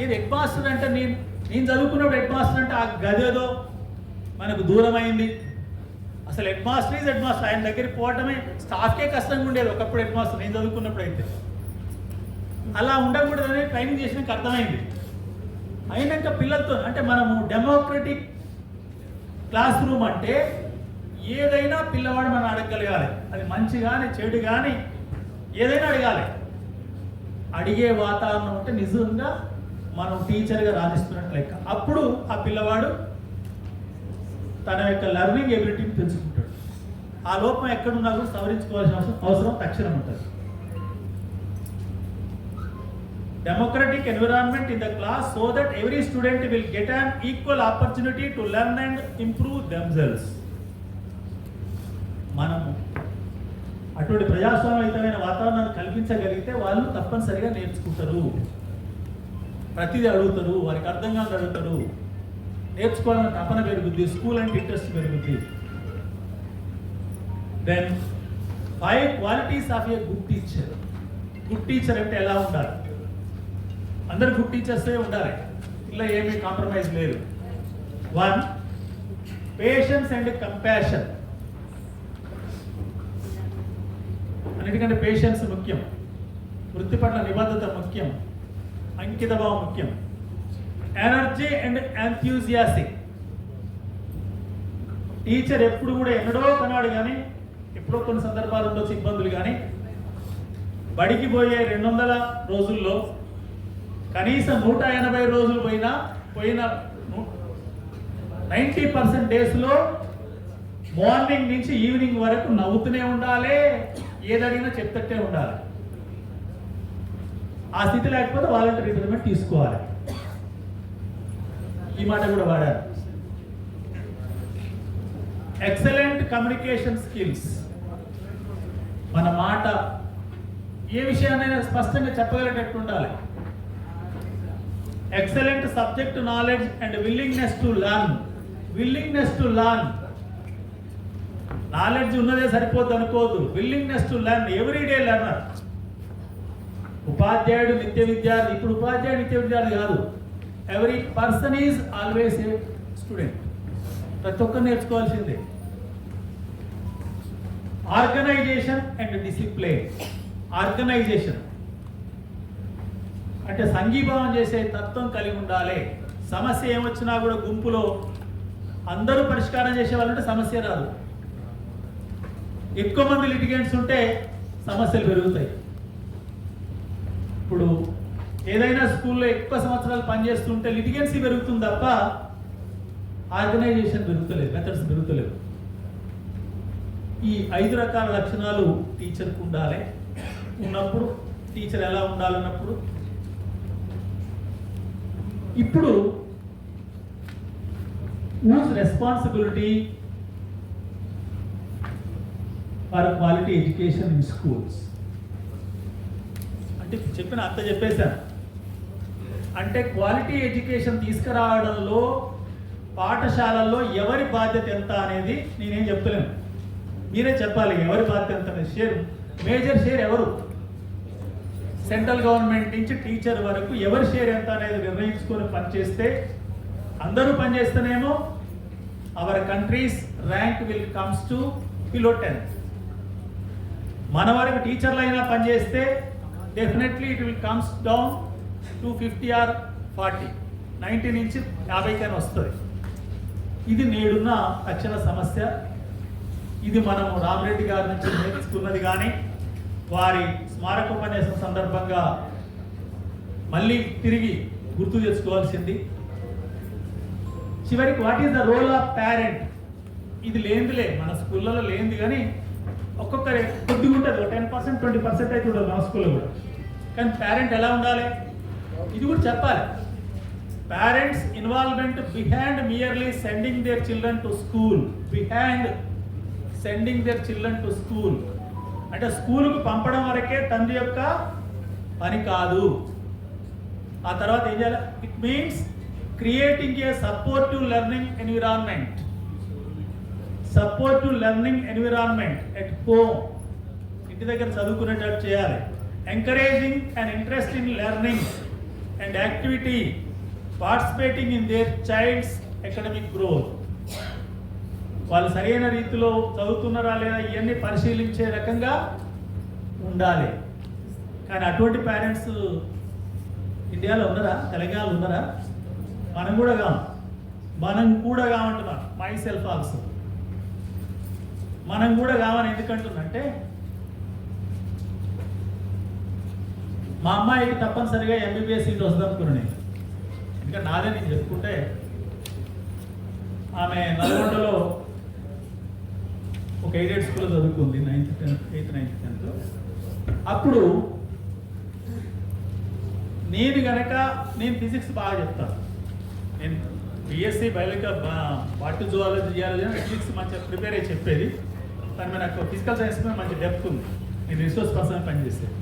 ఇది హెడ్ మాస్టర్ అంటే నేను చదువుకున్నప్పుడు హెడ్ మాస్టర్ అంటే ఆ గదేదో మనకు దూరం అయింది. అసలు head master is head master, ఆయన దగ్గరికి పోవటమే స్టాఫ్కే కష్టంగా ఉండేది ఒకప్పుడు. హెడ్ మాస్టర్ నేను చదువుకున్నప్పుడు అయితే అలా ఉండకూడదని ట్రైనింగ్ చేసినాక అర్థమైంది. అయినాక పిల్లలతో అంటే మనము డెమోక్రటిక్ క్లాస్ రూమ్ అంటే ఏదైనా పిల్లవాడు మనం అడగగలగాలి. అది మంచి కానీ చెడు కానీ ఏదైనా అడగాలి. అడిగే వాతావరణం ఉంటే నిజంగా మనం టీచర్గా రాణిస్తున్నట్టు లెక్క. అప్పుడు ఆ పిల్లవాడు తన యొక్క లెర్నింగ్ ఎబిలిటీని పెంచుకుంటాడు. ఆ లోపం ఎక్కడున్నా కూడా సవరించుకోవాల్సిన అవసరం తక్షణం ఉంటుంది. Democratic environment in the class so that every student will get an equal opportunity to learn and improve themselves. మనము అటువంటి ప్రజాస్వామ్యయుతమైన వాతావరణాన్ని కల్పించగలిగితే వాళ్ళు తప్పనిసరిగా నేర్చుకుంటారు. ప్రతిదీ అడుగుతారు, వారికి అర్థం కాని అడుగుతారు, నేర్చుకోవాలని తపన పెరుగుద్ది, స్కూల్ అంటే ఇంట్రెస్ట్ పెరుగుద్ది. Then 5 qualities of a good teacher. Good teacher అంటే ఎలా ఉండాలి? అందరు గుడ్ టీచర్సే ఉండాలి, ఇలా ఏమీ కాంప్రమైజ్ లేదు. 1, పేషెన్స్ అండ్ కంపాషన్. అన్నిటికంటే పేషెన్స్ ముఖ్యం, వృత్తి పట్ల నిబద్ధత ముఖ్యం, అంకిత భావం ముఖ్యం. Energy and ఎంథ్యూజియాసిక్. టీచర్ ఎప్పుడు కూడా ఎన్నడో కన్నాడు కానీ ఎప్పుడో కొన్ని సందర్భాలు ఉండొచ్చు ఇబ్బందులు, కానీ బడికి పోయే 200 రోజుల్లో కనీసం 180 రోజులు పోయిన 90% డేస్లో మార్నింగ్ నుంచి ఈవినింగ్ వరకు నవ్వుతూనే ఉండాలి, ఏదడిగినా చెప్తట్టే ఉండాలి. ఆ స్థితి లేకపోతే వాలంటీర్ రిటైర్మెంట్ తీసుకోవాలి. ఈ మాట కూడా వాడారు. ఎక్సలెంట్ కమ్యూనికేషన్ స్కిల్స్, మన మాట ఏ విషయాన్నైనా స్పష్టంగా చెప్పగలిగేటట్టు ఉండాలి. Excellent subject knowledge and willingness to learn. Knowledge ఉన్నదే సరిపోద్దు అనుకోవద్దు. Willingness to learn, everyday learner. ఉపాధ్యాయుడు నిత్య విద్యార్థి. ఇప్పుడు ఉపాధ్యాయుడు నిత్య విద్యార్థి కాదు, every person is always a student. ప్రతి ఒక్కరు నేర్చుకోవాల్సిందే. Organisation and discipline. ఆర్గనైజేషన్ అంటే సంఘీభావం చేసే తత్వం కలిగి ఉండాలి. సమస్య ఏమొచ్చినా కూడా గుంపులో అందరూ పరిష్కారం చేసే వాళ్ళు ఉంటే సమస్య రాదు. ఎక్కువ మంది లిటిగెంట్స్ ఉంటే సమస్యలు పెరుగుతాయి. ఇప్పుడు ఏదైనా స్కూల్లో ఎక్కువ సంవత్సరాలు పనిచేస్తుంటే లిటిగెన్సీ పెరుగుతుంది తప్ప ఆర్గనైజేషన్ పెరుగుతలేదు, మెథడ్స్ పెరుగుతలేవు. ఈ 5 రకాల లక్షణాలు టీచర్కు ఉండాలి. ఉన్నప్పుడు టీచర్ ఎలా ఉండాలన్నప్పుడు ఇప్పుడు whose responsibility for quality education in schools? అంటే చెప్పిన అంత చెప్పేశాను. అంటే క్వాలిటీ ఎడ్యుకేషన్ తీసుకురావడంలో పాఠశాలల్లో ఎవరి బాధ్యత ఎంత అనేది నేనేం చెప్తలేను, మీరే చెప్పాలి. ఎవరి బాధ్యత ఎంత అనేది షేర్, మేజర్ షేర్ ఎవరు, సెంట్రల్ గవర్నమెంట్ నుంచి టీచర్ వరకు ఎవరి షేర్ ఎంత అనేది నిర్ణయించుకొని పనిచేస్తే, అందరూ పనిచేస్తేనేమో our countries rank will comes to below 10. మన వరకు టీచర్లు అయినా పనిచేస్తే definitely it will comes down to 50 or 40, 90 నుంచి 50 వస్తుంది. ఇది నేడున్న తక్షణ సమస్య. ఇది మనము రామరెడ్డి గారి నుంచి నేర్చుకున్నది, కానీ వారి స్మారకోపన్యాసం సందర్భంగా మళ్ళీ తిరిగి గుర్తు తెచ్చుకోవాల్సింది. చివరికి what is the role of parent? ఇది లేనిదిలే, మన స్కూళ్ళలో లేనిది, కానీ ఒక్కొక్కరి కొద్దిగా ఉంటుంది. 10%, 20% అయితే ఉండదు మన స్కూల్లో కూడా. కానీ పేరెంట్ ఎలా ఉండాలి ఇది కూడా చెప్పాలి. Parents involvement behind merely sending their children to school. అంటే స్కూల్కు పంపడం వరకే తండ్రి యొక్క పని కాదు. ఆ తర్వాత ఏం చేయాలి? It means creating a supportive learning environment at home. ఇంటి దగ్గర చదువుకునేటట్టు చేయాలి. Encouraging and interest in learning and activity, participating in their child's academic growth. వాళ్ళు సరైన రీతిలో చదువుతున్నారా లేదా ఇవన్నీ పరిశీలించే రకంగా ఉండాలి. కానీ అటువంటి పేరెంట్స్ ఇండియాలో ఉన్నారా, తెలంగాణలో ఉన్నారా? మనం కూడా కామంటున్నాం. మై సెల్ఫ్ ఆల్సో మనం కూడా కావని ఎందుకంటున్నంటే, మా అమ్మాయికి తప్పనిసరిగా MBBS సీట్ వస్తుంది అనుకున్నాను నేను. ఇంకా నాదే నేను చెప్పుకుంటే, ఆమె నల్గొండలో ఒక ఎయిడెడ్ స్కూల్లో చదువుకుంది 8th, 10th. అప్పుడు నేను ఫిజిక్స్ బాగా చెప్తాను. నేను BSc biological botany zoology geology physics మంచిగా ప్రిపేర్ అయ్యి చెప్పేది. దాని మీద నాకు ఫిజికల్ సైన్స్ మీద మంచి డెప్త్ ఉంది. నేను రిసోర్స్ పర్సన్ పనిచేసేది.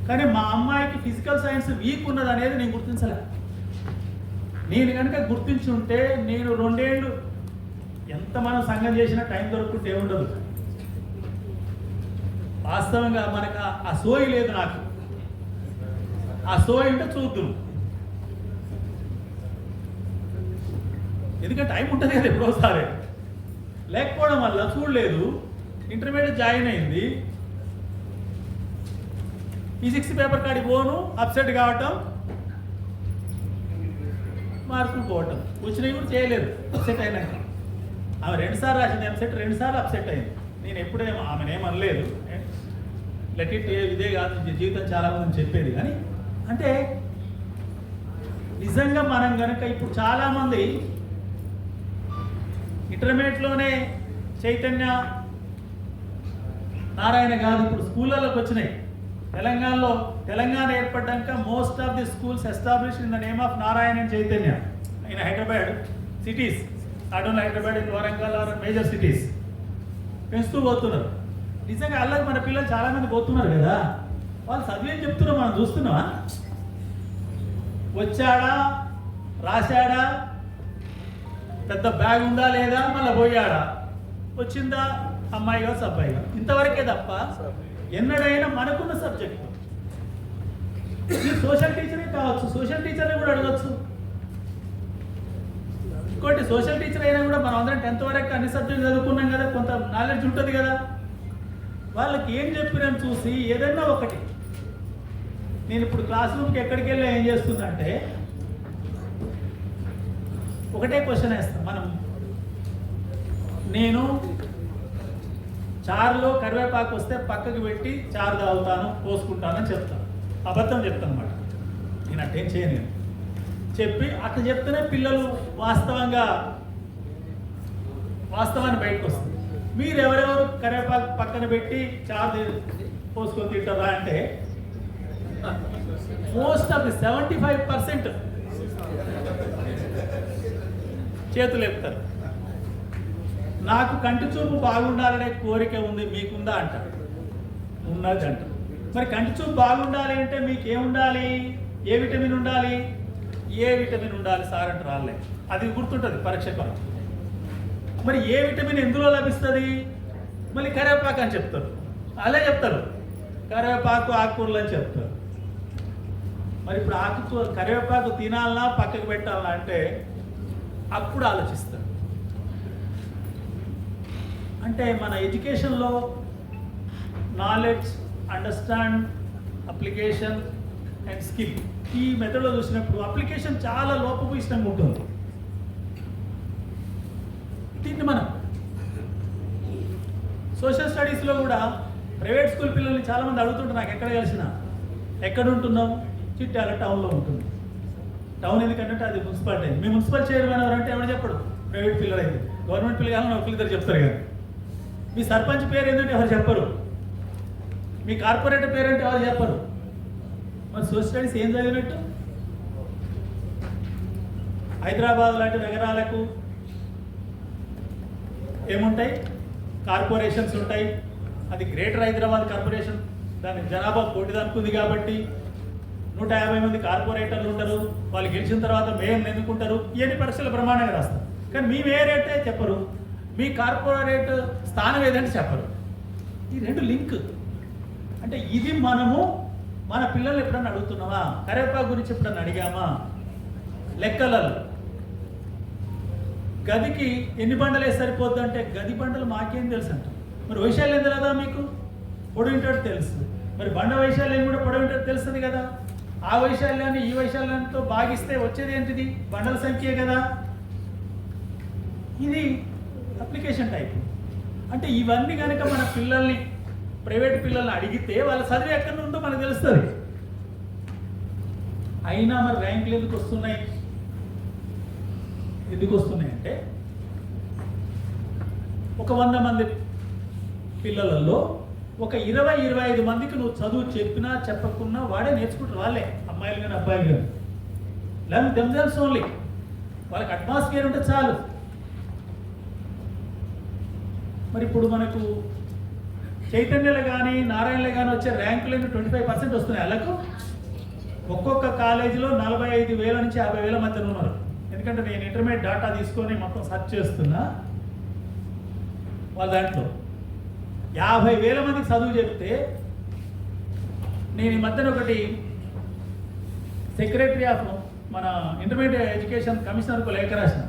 కానీ మా అమ్మాయికి ఫిజికల్ సైన్స్ వీక్ ఉన్నది అనేది నేను గుర్తించలే. నేను కనుక గుర్తించి ఉంటే నేను 2 ఏళ్ళు ఎంత మనం సంఘం చేసినా టైం దొరుకుంటే ఏముండదు. వాస్తవంగా మనకు ఆ సోయి లేదు. నాకు ఆ సోయి ఉంటే చూద్దాం. ఎందుకంటే టైం ఉంటుంది కదా ఎప్పుడోసారి. లేకపోవడం వల్ల చూడలేదు. ఇంటర్మీడియట్ జాయిన్ అయింది. ఫిజిక్స్ పేపర్ కాడికి పోను, అప్సెట్ కావటం, మార్కులు పోవటం. వచ్చినవి కూడా చేయలేదు. అప్సెట్ అయినాక ఆమె 2 సార్లు రాసింది ఎంసెట్, 2 సార్లు అప్సెట్ అయింది. నేను ఎప్పుడేమో ఆమెనేమనలేదు, లెట్ ఇట్ ఇదే కాదు జీవితం చాలా మంది చెప్పేది. కానీ అంటే నిజంగా మనం కనుక ఇప్పుడు చాలామంది ఇంటర్మీడియట్లోనే చైతన్య నారాయణ కాదు, ఇప్పుడు స్కూళ్ళలోకి వచ్చినాయి. తెలంగాణ ఏర్పడ్డాక most of the schools establish in the name of Narayana and Chaitanya in Hyderabad cities, not only Hyderabad, in Warangal or major cities పెంచుతూ పోతున్నారు. నిజంగా అలాగే మన పిల్లలు చాలామంది పోతున్నారు కదా, వాళ్ళు చదివేం చెప్తున్నారు మనం చూస్తున్నావా? వచ్చాడా, రాశాడా, పెద్ద బ్యాగ్ ఉందా లేదా, మళ్ళీ పోయాడా, వచ్చిందా అమ్మాయి కావచ్చు అబ్బాయి కాదు, ఇంతవరకే తప్ప ఎన్నడైనా మనకున్న సబ్జెక్టు ఈ సోషల్ టీచరే కావచ్చు, సోషల్ టీచర్ని కూడా అడగచ్చు. ఇంకోటి సోషల్ టీచర్ అయినా కూడా మనం అందరం 10th వరకు అన్ని సబ్జెక్టులు చదువుకున్నాం కదా, కొంత నాలెడ్జ్ ఉంటుంది కదా. వాళ్ళకి ఏం చెప్పినని చూసి ఏదైనా ఒకటి, నేను ఇప్పుడు క్లాస్ రూమ్కి ఎక్కడికి వెళ్ళి ఏం చేస్తున్నా అంటే ఒకటే క్వశ్చన్ వేస్తాను. నేను చారులో కరివేపాకు వస్తే పక్కకి పెట్టి చారు తాగుతాను, పోసుకుంటానని చెప్తాను, అబద్ధం చెప్తాను అన్నమాట. నేను అట్టేం చేయను, చెప్పి అట్లా చెప్తేనే పిల్లలు వాస్తవాన్ని బయటకు వస్తుంది. మీరు ఎవరెవరు కరివేపాకు పక్కన పెట్టి చారు పోసుకొని తింటారా అంటే మోస్ట్ ఆఫ్ ది 75% చేతులు ఎత్తారు. నాకు కంటి చూపు బాగుండాలనే కోరిక ఉంది, మీకుందా అంటారు, ఉన్నది అంటారు. మరి కంటి చూపు బాగుండాలి అంటే మీకు ఏముండాలి, ఏ విటమిన్ ఉండాలి, ఏ విటమిన్ ఉండాలి సార్ అంటే రాలే, అది గుర్తుంటుంది పరీక్షకు. మరి ఏ విటమిన్ ఎందులో లభిస్తుంది, మళ్ళీ కరివేపాకు అని చెప్తారు, అలా చెప్తారు కరివేపాకు ఆకుకూరలు అని చెప్తారు. మరి ఇప్పుడు కరివేపాకు తినాలన్నా పక్కకు పెట్టాలన్నా అంటే అప్పుడు ఆలోచిస్తారు. అంటే మన ఎడ్యుకేషన్లో knowledge, understand, application and skill, ఈ మెథడ్లో చూసినప్పుడు అప్లికేషన్ చాలా లోపభూయిష్టంగా ఉంటుంది. దీన్ని మనం సోషల్ స్టడీస్లో కూడా ప్రైవేట్ స్కూల్ పిల్లల్ని చాలామంది అడుగుతుంటారు, నాకు ఎక్కడ కలిసినా ఎక్కడ ఉంటున్నావు, చిట్యాల టౌన్లో ఉంటుంది. టౌన్ ఎందుకంటే అది మున్సిపాలిటీ. మీ మున్సిపల్ చైర్మన్ ఎవరంటే ఎవరు చెప్పడు, ప్రైవేట్ పిల్లలు అయితే. గవర్నమెంట్ పిల్లలు కావాలని ఒకరిద్దరు చెప్తారు కదా. మీ సర్పంచ్ పేరు ఏంటంటే ఎవరు చెప్పరు, మీ కార్పొరేటర్ పేరు అంటే ఎవరు చెప్పరు. మరి సోషల్ స్టడీస్ ఏం చదివినట్టు? హైదరాబాద్ లాంటి నగరాలకు ఏముంటాయి, కార్పొరేషన్స్ ఉంటాయి. అది గ్రేటర్ హైదరాబాద్ కార్పొరేషన్, దాని జనాభా కోటి దానికి కాబట్టి 150 మంది కార్పొరేటర్లు ఉంటారు. వాళ్ళు గెలిచిన తర్వాత మేయర్ని ఎన్నుకుంటారు. ఇవన్నీ పరీక్షలు బ్రహ్మాండంగా రాస్తారు. కానీ మీ మేయర్ అంటే చెప్పరు, మీ కార్పొరేట్ స్థానం ఏదంటే చెప్పరు. ఈ రెండు లింక్. అంటే ఇది మనము మన పిల్లలు ఎప్పుడన్నా అడుగుతున్నామా, కరివేపాకు గురించి ఎప్పుడన్నా అడిగామా? లెక్కలలో గదికి ఎన్ని బండలు వేసి సరిపోద్ది అంటే గది బండలు మాకేం తెలుసు అంట. మరి వైశాల్యం తెలియదా మీకు? పొడవింటాడు తెలుసు. మరి బండ వైశాల్యం కూడా పొడవింటాడు తెలుస్తుంది కదా. ఆ వైశాల్యాన్ని ఈ వైశాల్యంతో భాగిస్తే వచ్చేది ఏంటిది? బండల సంఖ్యే కదా. ఇది అప్లికేషన్ టైప్. అంటే ఇవన్నీ కనుక మన పిల్లల్ని, ప్రైవేట్ పిల్లల్ని అడిగితే వాళ్ళ చదివి ఎక్కడి నుండో మనకు తెలుస్తుంది. అయినా మరి ర్యాంకులు ఎందుకు వస్తున్నాయి? అంటే ఒక 100 మంది పిల్లలలో ఒక 20-25 మందికి నువ్వు చదువు చెప్పినా చెప్పకున్నా వాడే నేర్చుకుంటారు. వాళ్ళే, అమ్మాయిలు కానీ అబ్బాయిలు కానీ. లేదా దెమ్సెల్వ్స్ ఓన్లీ. వాళ్ళకి అట్మాస్ఫియర్ ఉంటే చాలు. మరి ఇప్పుడు మనకు చైతన్యలు కానీ నారాయణలు కానీ వచ్చే ర్యాంకులు 25% వస్తున్నాయి. వాళ్ళకు ఒక్కొక్క కాలేజీలో 45,000 నుంచి 50,000 మధ్యన ఉన్నారు. ఎందుకంటే నేను ఇంటర్మీడియట్ డేటా తీసుకొని మొత్తం సెర్చ్ చేస్తున్నా. వాళ్ళ దాంట్లో 50,000 మందికి చదువు చెప్తే, నేను ఈ మధ్యన ఒకటి సెక్రటరీ ఆఫ్ మన ఇంటర్మీడియట్ ఎడ్యుకేషన్ కమిషనర్కు లేఖ రాసిన.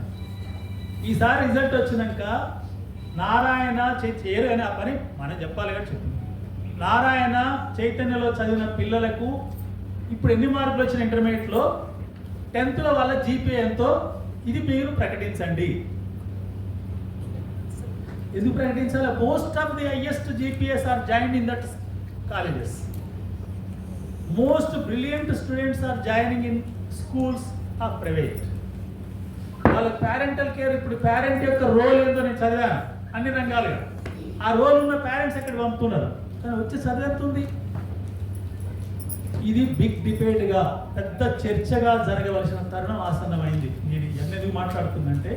ఈసారి రిజల్ట్ వచ్చినాక నారాయణ చేయరు అని ఆ పని మనం చెప్పాలి కానీ చెప్పింది. నారాయణ చైతన్యలో చదివిన పిల్లలకు ఇప్పుడు ఎన్ని మార్కులు వచ్చిన ఇంటర్మీడియట్లో, 10th వాళ్ళ జీపీఏ ఎంతో ఇది మీరు ప్రకటించండి. ఎందుకు ప్రకటించాలి? Most of the highest GPS are join in that colleges. Most brilliant students are joining in schools of private. వాళ్ళ పేరెంటల్ కేర్, ఇప్పుడు పేరెంట్ యొక్క రోల్ ఏందో నేను చదివాను అన్ని రంగాలుగా. ఆ రోల్ ఉన్న పేరెంట్స్ ఎక్కడ పంపుతున్నారు, కానీ వచ్చి చదివేస్తుంది. ఇది బిగ్ డిబేట్గా, పెద్ద చర్చగా జరగవలసిన తరుణం ఆసన్నమైంది. నేను ఎందుకు మాట్లాడుతుందంటే,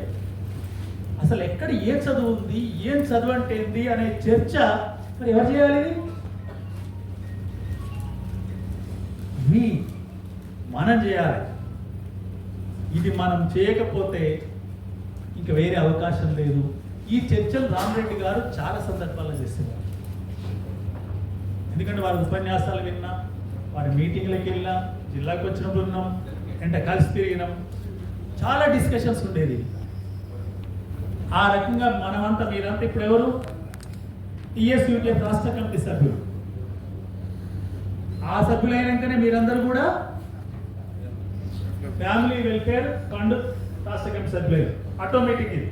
అసలు ఎక్కడ ఏం చదువు ఉంది, ఏం చదువు అంటే ఏంది అనే చర్చ మరి ఎవరు చేయాలి? మనం చేయాలి. ఇది మనం చేయకపోతే ఇంకా వేరే అవకాశం లేదు. ఈ చర్చలు రామరెడ్డి గారు చాలా సందర్భాల్లో చేసేవారు. ఎందుకంటే వారి ఉపన్యాసాలు విన్నా, వారి మీటింగ్లకు వెళ్ళినా, జిల్లాకు వచ్చినప్పుడు ఉన్నాం, అంటే కలిసి తిరిగినాం, చాలా డిస్కషన్స్ ఉండేది. ఆ రకంగా మనమంతా, మీరంతా ఇప్పుడు ఎవరు టీఎస్యూటీఎఫ్ రాష్ట్ర కమిటీ సభ్యులు. ఆ సభ్యులైనాకనే మీరందరూ కూడా ఫ్యామిలీ వెల్ఫేర్ ఫండ్ రాష్ట్ర కమిటీ సభ్యులు, ఆటోమేటిక్ ఇది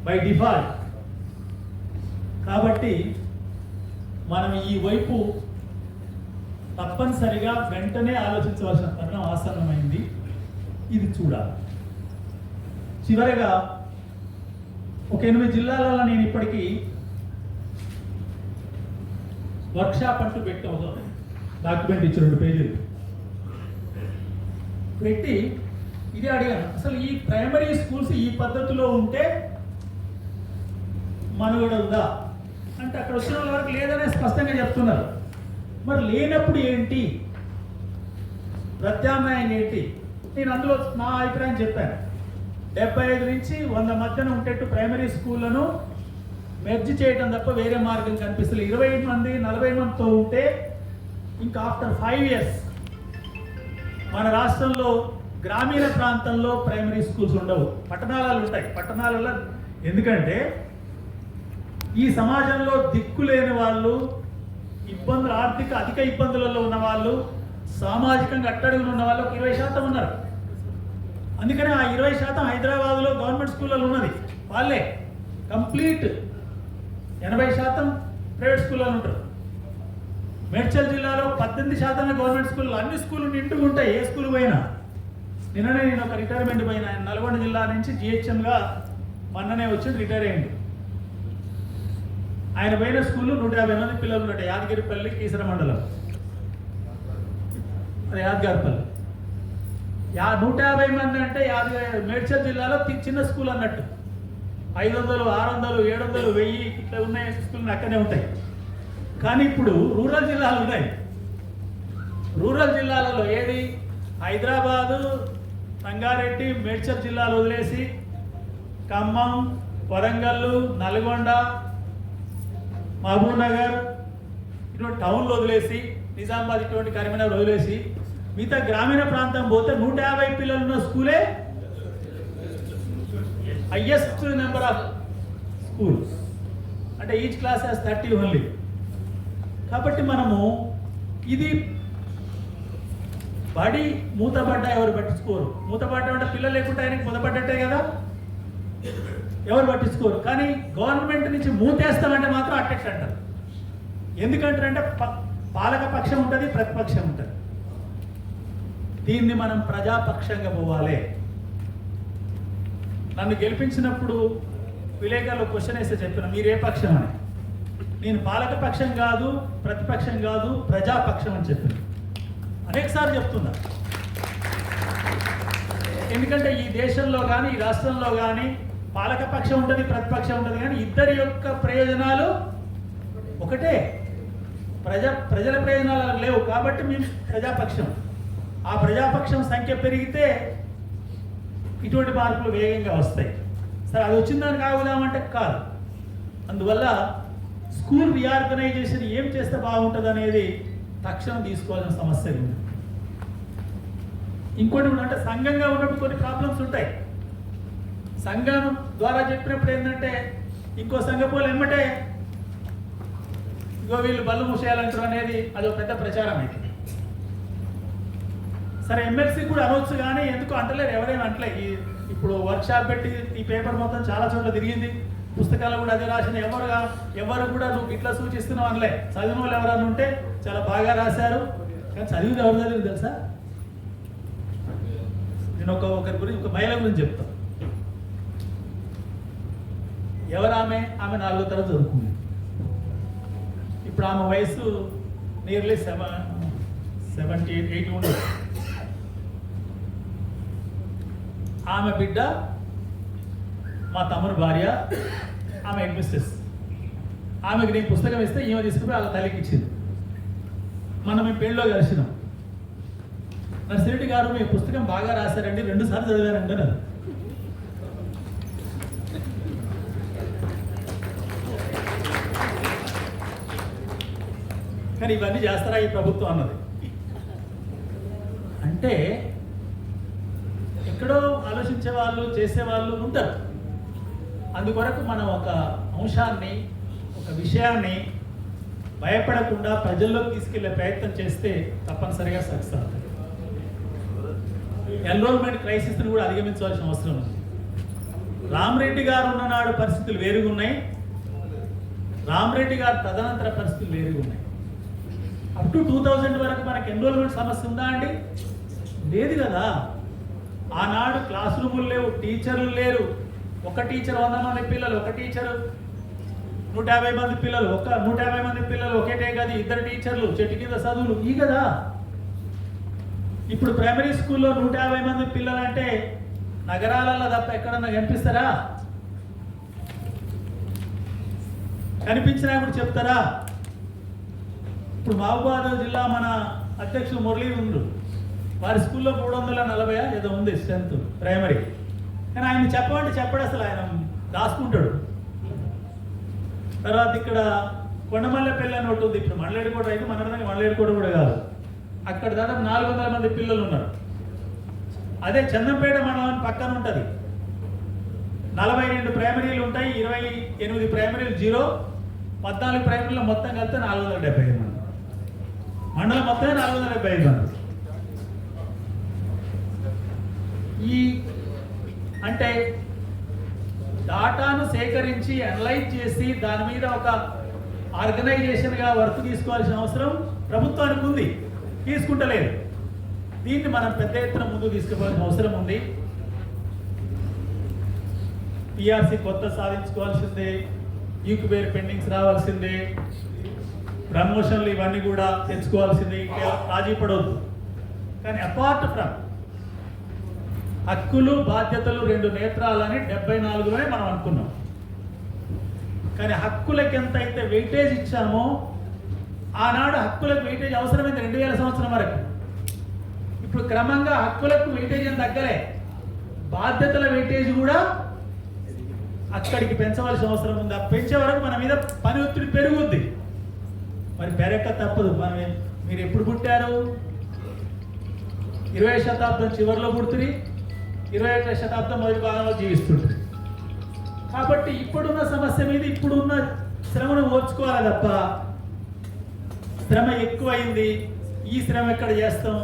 బై డిఫాల్ట్. కాబట్టి మనం ఈ వైపు తప్పనిసరిగా వెంటనే ఆలోచించవలసిన తరుణం ఆసన్నమైంది. ఇది చూడాలి. చివరిగా ఒక 8 జిల్లాలలో నేను ఇప్పటికీ వర్క్షాప్ అంటూ పెట్టాము. డాక్యుమెంట్ ఇచ్చి 2 పేజీలు పెట్టి ఇదే అడిగాను, అసలు ఈ ప్రైమరీ స్కూల్స్ ఈ పద్ధతిలో ఉంటే మనుగడ ఉందా అంటే అక్కడ వచ్చిన వాళ్ళ వరకు లేదనే స్పష్టంగా చెప్తున్నారు. మరి లేనప్పుడు ఏంటి, ప్రత్యామ్నాయం ఏంటి? నేను అందులో నా అభిప్రాయం చెప్పాను. 75 నుంచి 100 మధ్యన ఉండేట్టు ప్రైమరీ స్కూళ్లను మెర్జ్ చేయడం తప్ప వేరే మార్గం కనిపిస్తుంది. 20 మంది 40 మందితో ఉంటే ఇంకా ఆఫ్టర్ 5 years మన రాష్ట్రంలో గ్రామీణ ప్రాంతంలో ప్రైమరీ స్కూల్స్ ఉండవు, పట్టణాలలో ఉంటాయి. పట్టణాలలో ఎందుకంటే ఈ సమాజంలో దిక్కులేని వాళ్ళు, ఇబ్బందులు, అధిక ఇబ్బందులలో ఉన్న వాళ్ళు, సామాజికంగా అట్టడుగులు ఉన్న వాళ్ళు 20% ఉన్నారు. అందుకనే ఆ 20% హైదరాబాద్లో గవర్నమెంట్ స్కూళ్ళలో ఉన్నది వాళ్ళే. కంప్లీట్ 80% ప్రైవేట్ స్కూళ్ళలో ఉంటారు. మేడ్చల్ జిల్లాలో 18% గవర్నమెంట్ స్కూల్లో. అన్ని స్కూళ్ళు నిండుగా ఉంటాయి, ఏ స్కూల్ పోయినా. నిన్ననే నేను ఒక రిటైర్మెంట్ పోయిన, ఆయన నల్గొండ జిల్లా నుంచి జిహెచ్ఎంగా మొన్ననే వచ్చి రిటైర్ అయ్యింది. ఆయన పోయిన స్కూల్లో 150 మంది పిల్లలు ఉన్నట్టు. యాదగిరిపల్లి, కీసర మండలం, అది యాదగిరిపల్లి. 150 మంది అంటే మేడ్చల్ జిల్లాలో చిన్న స్కూల్ అన్నట్టు. 500, 600, 700, 1000 ఇట్లా ఉన్నాయి స్కూల్ అక్కడనే ఉంటాయి. కానీ ఇప్పుడు రూరల్ జిల్లాలు ఉన్నాయి. రూరల్ జిల్లాలలో ఏది, హైదరాబాదు, రంగారెడ్డి, మేడ్చల్ జిల్లాలు వదిలేసి ఖమ్మం, వరంగల్, నల్గొండ, మహబూబ్ నగర్ ఇటువంటి టౌన్లు వదిలేసి, నిజామాబాద్ ఇటువంటి కరీంనగర్ వదిలేసి మిగతా గ్రామీణ ప్రాంతం పోతే 150 పిల్లలు ఉన్న స్కూలే హైయెస్ట్ నెంబర్ ఆఫ్ స్కూల్స్. అంటే ఈచ్ క్లాస్ హ్యాస్ 30 ఓన్లీ. కాబట్టి మనము ఇది బడి మూతపడ్డా ఎవరు పట్టించుకోరు. మూతపడ్డా అంటే పిల్లలు లేకుండా ఆయనకి మూతపడ్డట్టే కదా, ఎవరు పట్టించుకోరు. కానీ గవర్నమెంట్ నుంచి మూతేస్తామంటే మాత్రం అట్టెట్ అంటారు. ఎందుకంటారంటే పాలక పక్షం ఉంటుంది, ప్రతిపక్షం ఉంటుంది. దీన్ని మనం ప్రజాపక్షంగా పోవాలి. నన్ను గెలిపించినప్పుడు విలేకరులు క్వశ్చన్ వేస్తే చెప్పిన, మీరే పక్షం అని. నేను పాలక పక్షం కాదు, ప్రతిపక్షం కాదు, ప్రజాపక్షం అని చెప్పిన. అనేకసార్లు చెప్తున్నా. ఎందుకంటే ఈ దేశంలో కానీ, ఈ రాష్ట్రంలో కానీ పాలక పక్షం ఉంటుంది, ప్రతిపక్షం ఉంటుంది, కానీ ఇద్దరి యొక్క ప్రయోజనాలు ఒకటే. ప్రజల ప్రయోజనాలు లేవు. కాబట్టి మేము ప్రజాపక్షం. ఆ ప్రజాపక్షం సంఖ్య పెరిగితే ఇటువంటి మార్పులు వేగంగా వస్తాయి. సరే, అది వచ్చిందని కాగుదామంటే కాదు. అందువల్ల స్కూల్ రీఆర్గనైజేషన్ ఏం చేస్తే బాగుంటుంది అనేది తక్షణం తీసుకోవాల్సిన సమస్య ఉంది. ఇంకోటి అంటే సంఘంగా ఉన్నప్పుడు కొన్ని ప్రాబ్లమ్స్ ఉంటాయి. సంఘం ద్వారా చెప్పినప్పుడు ఏంటంటే ఇంకో సంఘపోలు ఎమ్మటే ఇంకో వీళ్ళు బళ్ళు మూసేయాలంటారు అనేది అదొక పెద్ద ప్రచారం అయితే. సరే, ఎమ్మెల్సీ కూడా అనవచ్చు, కానీ ఎందుకు అంటలేరు, ఎవరేమి అంటలే. ఇప్పుడు వర్క్షాప్ పెట్టి ఈ పేపర్ మొత్తం చాలా చోట్ల తిరిగింది. పుస్తకాలు కూడా అదే రాసిన. ఎవరు కూడా నువ్వు ఇట్లా సూచిస్తున్నావు అనలే. చదివిన వాళ్ళు ఎవరన్నా ఉంటే చాలా బాగా రాశారు, కానీ చదివింది ఎవరు చదివి తెలుసా? నేను ఒకరి గురించి, ఒక మహిళ గురించి చెప్తాను. ఎవరు ఆమె 4వ తరగతి చదువుకుంది. ఇప్పుడు ఆమె వయసు నియర్లీ 78 ఉండదు. ఆమె బిడ్డ మా తమ్ముడు భార్య, ఆమె హెడ్మిస్ట్రెస్. ఆమెకి నేను పుస్తకం ఇస్తే ఈమె తీసుకుపోయి వాళ్ళ తల్లికి ఇచ్చింది. మనం మీ పెళ్ళిలో కలిసినాం. నర్సిరెడ్డి గారు మీ పుస్తకం బాగా రాశారండి, 2 సార్లు చదివారంటే అది. కానీ ఇవన్నీ చేస్తారా ఈ ప్రభుత్వం అన్నది. అంటే ఎక్కడో ఆలోచించే వాళ్ళు, చేసేవాళ్ళు ఉంటారు. అందుకొరకు మనం ఒక అంశాన్ని, ఒక విషయాన్ని భయపడకుండా ప్రజల్లోకి తీసుకెళ్లే ప్రయత్నం చేస్తే తప్పనిసరిగా సక్సెస్ అవుతుంది. ఎన్రోల్మెంట్ క్రైసిస్ని కూడా అధిగమించవలసిన అవసరం ఉంది. రామరెడ్డి గారు ఉన్ననాడు పరిస్థితులు వేరుగా ఉన్నాయి, రామరెడ్డి గారు తదనంతర పరిస్థితులు వేరుగా ఉన్నాయి. అప్ టు 2000 వరకు మనకి ఎన్రోల్మెంట్ సమస్య ఉందా అండి? లేదు కదా. ఆనాడు క్లాస్ రూములు లేవు, టీచర్లు లేరు. ఒక టీచర్ 100 మంది పిల్లలు, ఒక టీచరు 150 మంది పిల్లలు, 150 మంది పిల్లలు ఒకేటే గది, 2 టీచర్లు, చెట్టు కింద చదువులు, ఈ కదా. ఇప్పుడు ప్రైమరీ స్కూల్లో 150 మంది పిల్లలు అంటే నగరాలలో తప్ప ఎక్కడన్నా కనిపిస్తారా? కనిపించినా కూడా చెప్తారా? ఇప్పుడు మహబూబాబాద్ జిల్లా మన అధ్యక్షుడు మురళీ ఉండు, వారి స్కూల్లో 340 ఏదో ఉంది స్ట్రెంత్ ప్రైమరీ. కానీ ఆయన చెప్పమంటే చెప్పడు, అసలు ఆయన దాచుకుంటాడు. తర్వాత ఇక్కడ కొండమల్లెపల్లి అని ఒకటి ఉంది. ఇప్పుడు మండలేడుకోట అయితే మన మండలేడుకోట కూడా కాదు, అక్కడ దాదాపు 400 మంది పిల్లలు ఉన్నారు. అదే చందంపేట మండలం పక్కన ఉంటుంది, 42 ప్రైమరీలు ఉంటాయి, 28 ప్రైమరీలు 0, 14 ప్రైమరీలు మొత్తం కలిపితే 475 మంది. మండలం మొత్తమే 475 మంది. ఈ అంటే డాటాను సేకరించి అనలైజ్ చేసి దాని మీద ఒక ఆర్గనైజేషన్గా వర్క్ తీసుకోవాల్సిన అవసరం ప్రభుత్వానికి ఉంది, తీసుకుంటలేదు. దీన్ని మనం పెద్ద ఎత్తున ముందుకు తీసుకోవాల్సిన అవసరం ఉంది. పిఆర్సీ కొత్త సాధించుకోవాల్సిందే, ఈక్యుబేర్ పెండింగ్స్ రావాల్సిందే, ప్రమోషన్లు ఇవన్నీ కూడా తెచ్చుకోవాల్సిందే, రాజీ పడవద్దు. కానీ అపార్ట్ ఫ్రమ్ హక్కులు బాధ్యతలు 2 నేత్రాలని 74లోనే మనం అనుకున్నాం. కానీ హక్కులకి ఎంత అయితే వెయిటేజ్ ఇచ్చామో, ఆనాడు హక్కులకు వెయిటేజ్ అవసరమైంది 2000 సంవత్సరం వరకు. ఇప్పుడు క్రమంగా హక్కులకు వెయిటేజ్ అని తగ్గలే, బాధ్యతల వెయిటేజ్ కూడా అక్కడికి పెంచవలసిన అవసరం ఉంది. ఆ పెంచే వరకు మన మీద పని ఒత్తిడి పెరుగుద్ది. మరి పెరగక తప్పదు. మీరు ఎప్పుడు పుట్టారు? 20వ శతాబ్దం చివరిలో పుడుతుంది, 21వ శతాబ్దం మొదటి భాగంలో జీవిస్తుంటుంది. కాబట్టి ఇప్పుడున్న సమస్య మీద ఇప్పుడున్న శ్రమను ఓర్చుకోవాలి తప్ప, శ్రమ ఎక్కువైంది, ఈ శ్రమ ఎక్కడ చేస్తాం?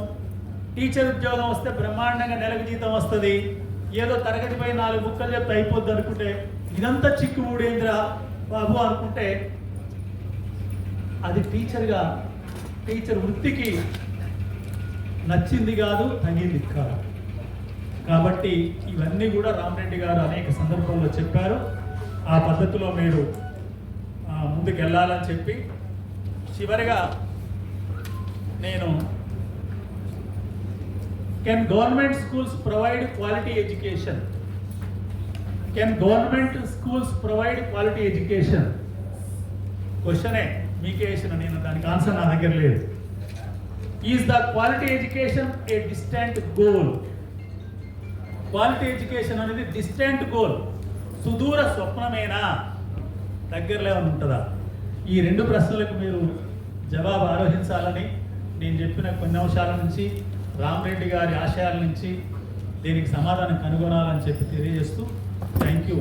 టీచర్ ఉద్యోగం వస్తే బ్రహ్మాండంగా నెలకు జీతం వస్తుంది, ఏదో తరగతిపై 4 ముక్కలు చెప్తే అయిపోద్ది అనుకుంటే, ఇదంతా చిక్కుముడేంద్రా బాబు అనుకుంటే, అది టీచర్ వృత్తికి నచ్చింది కాదు, తగింది కాదు. కాబట్టి ఇవన్నీ కూడా రామరెడ్డి గారు అనేక సందర్భాల్లో చెప్పారు. ఆ పద్ధతిలో మీరు ముందుకు వెళ్ళాలని చెప్పి, చివరిగా నేను can government schools provide quality education? Can government schools provide quality education? క్వశ్చనే మీకే వేసిన, నేను దానికి ఆన్సర్ నా దగ్గర లేదు. Is the quality education a distant goal? Quality education అనేది డిస్టెంట్ గోల్, సుదూర స్వప్నమేనా, దగ్గరలో ఏమైనా ఉంటుందా? ఈ 2 ప్రశ్నలకు మీరు జవాబు ఆలోచించాలని, నేను చెప్పిన కొన్ని అంశాల నుంచి, రామరెడ్డి గారి ఆశయాల నుంచి దీనికి సమాధానం కనుగొనాలని చెప్పి తెలియజేస్తూ థ్యాంక్ యూ.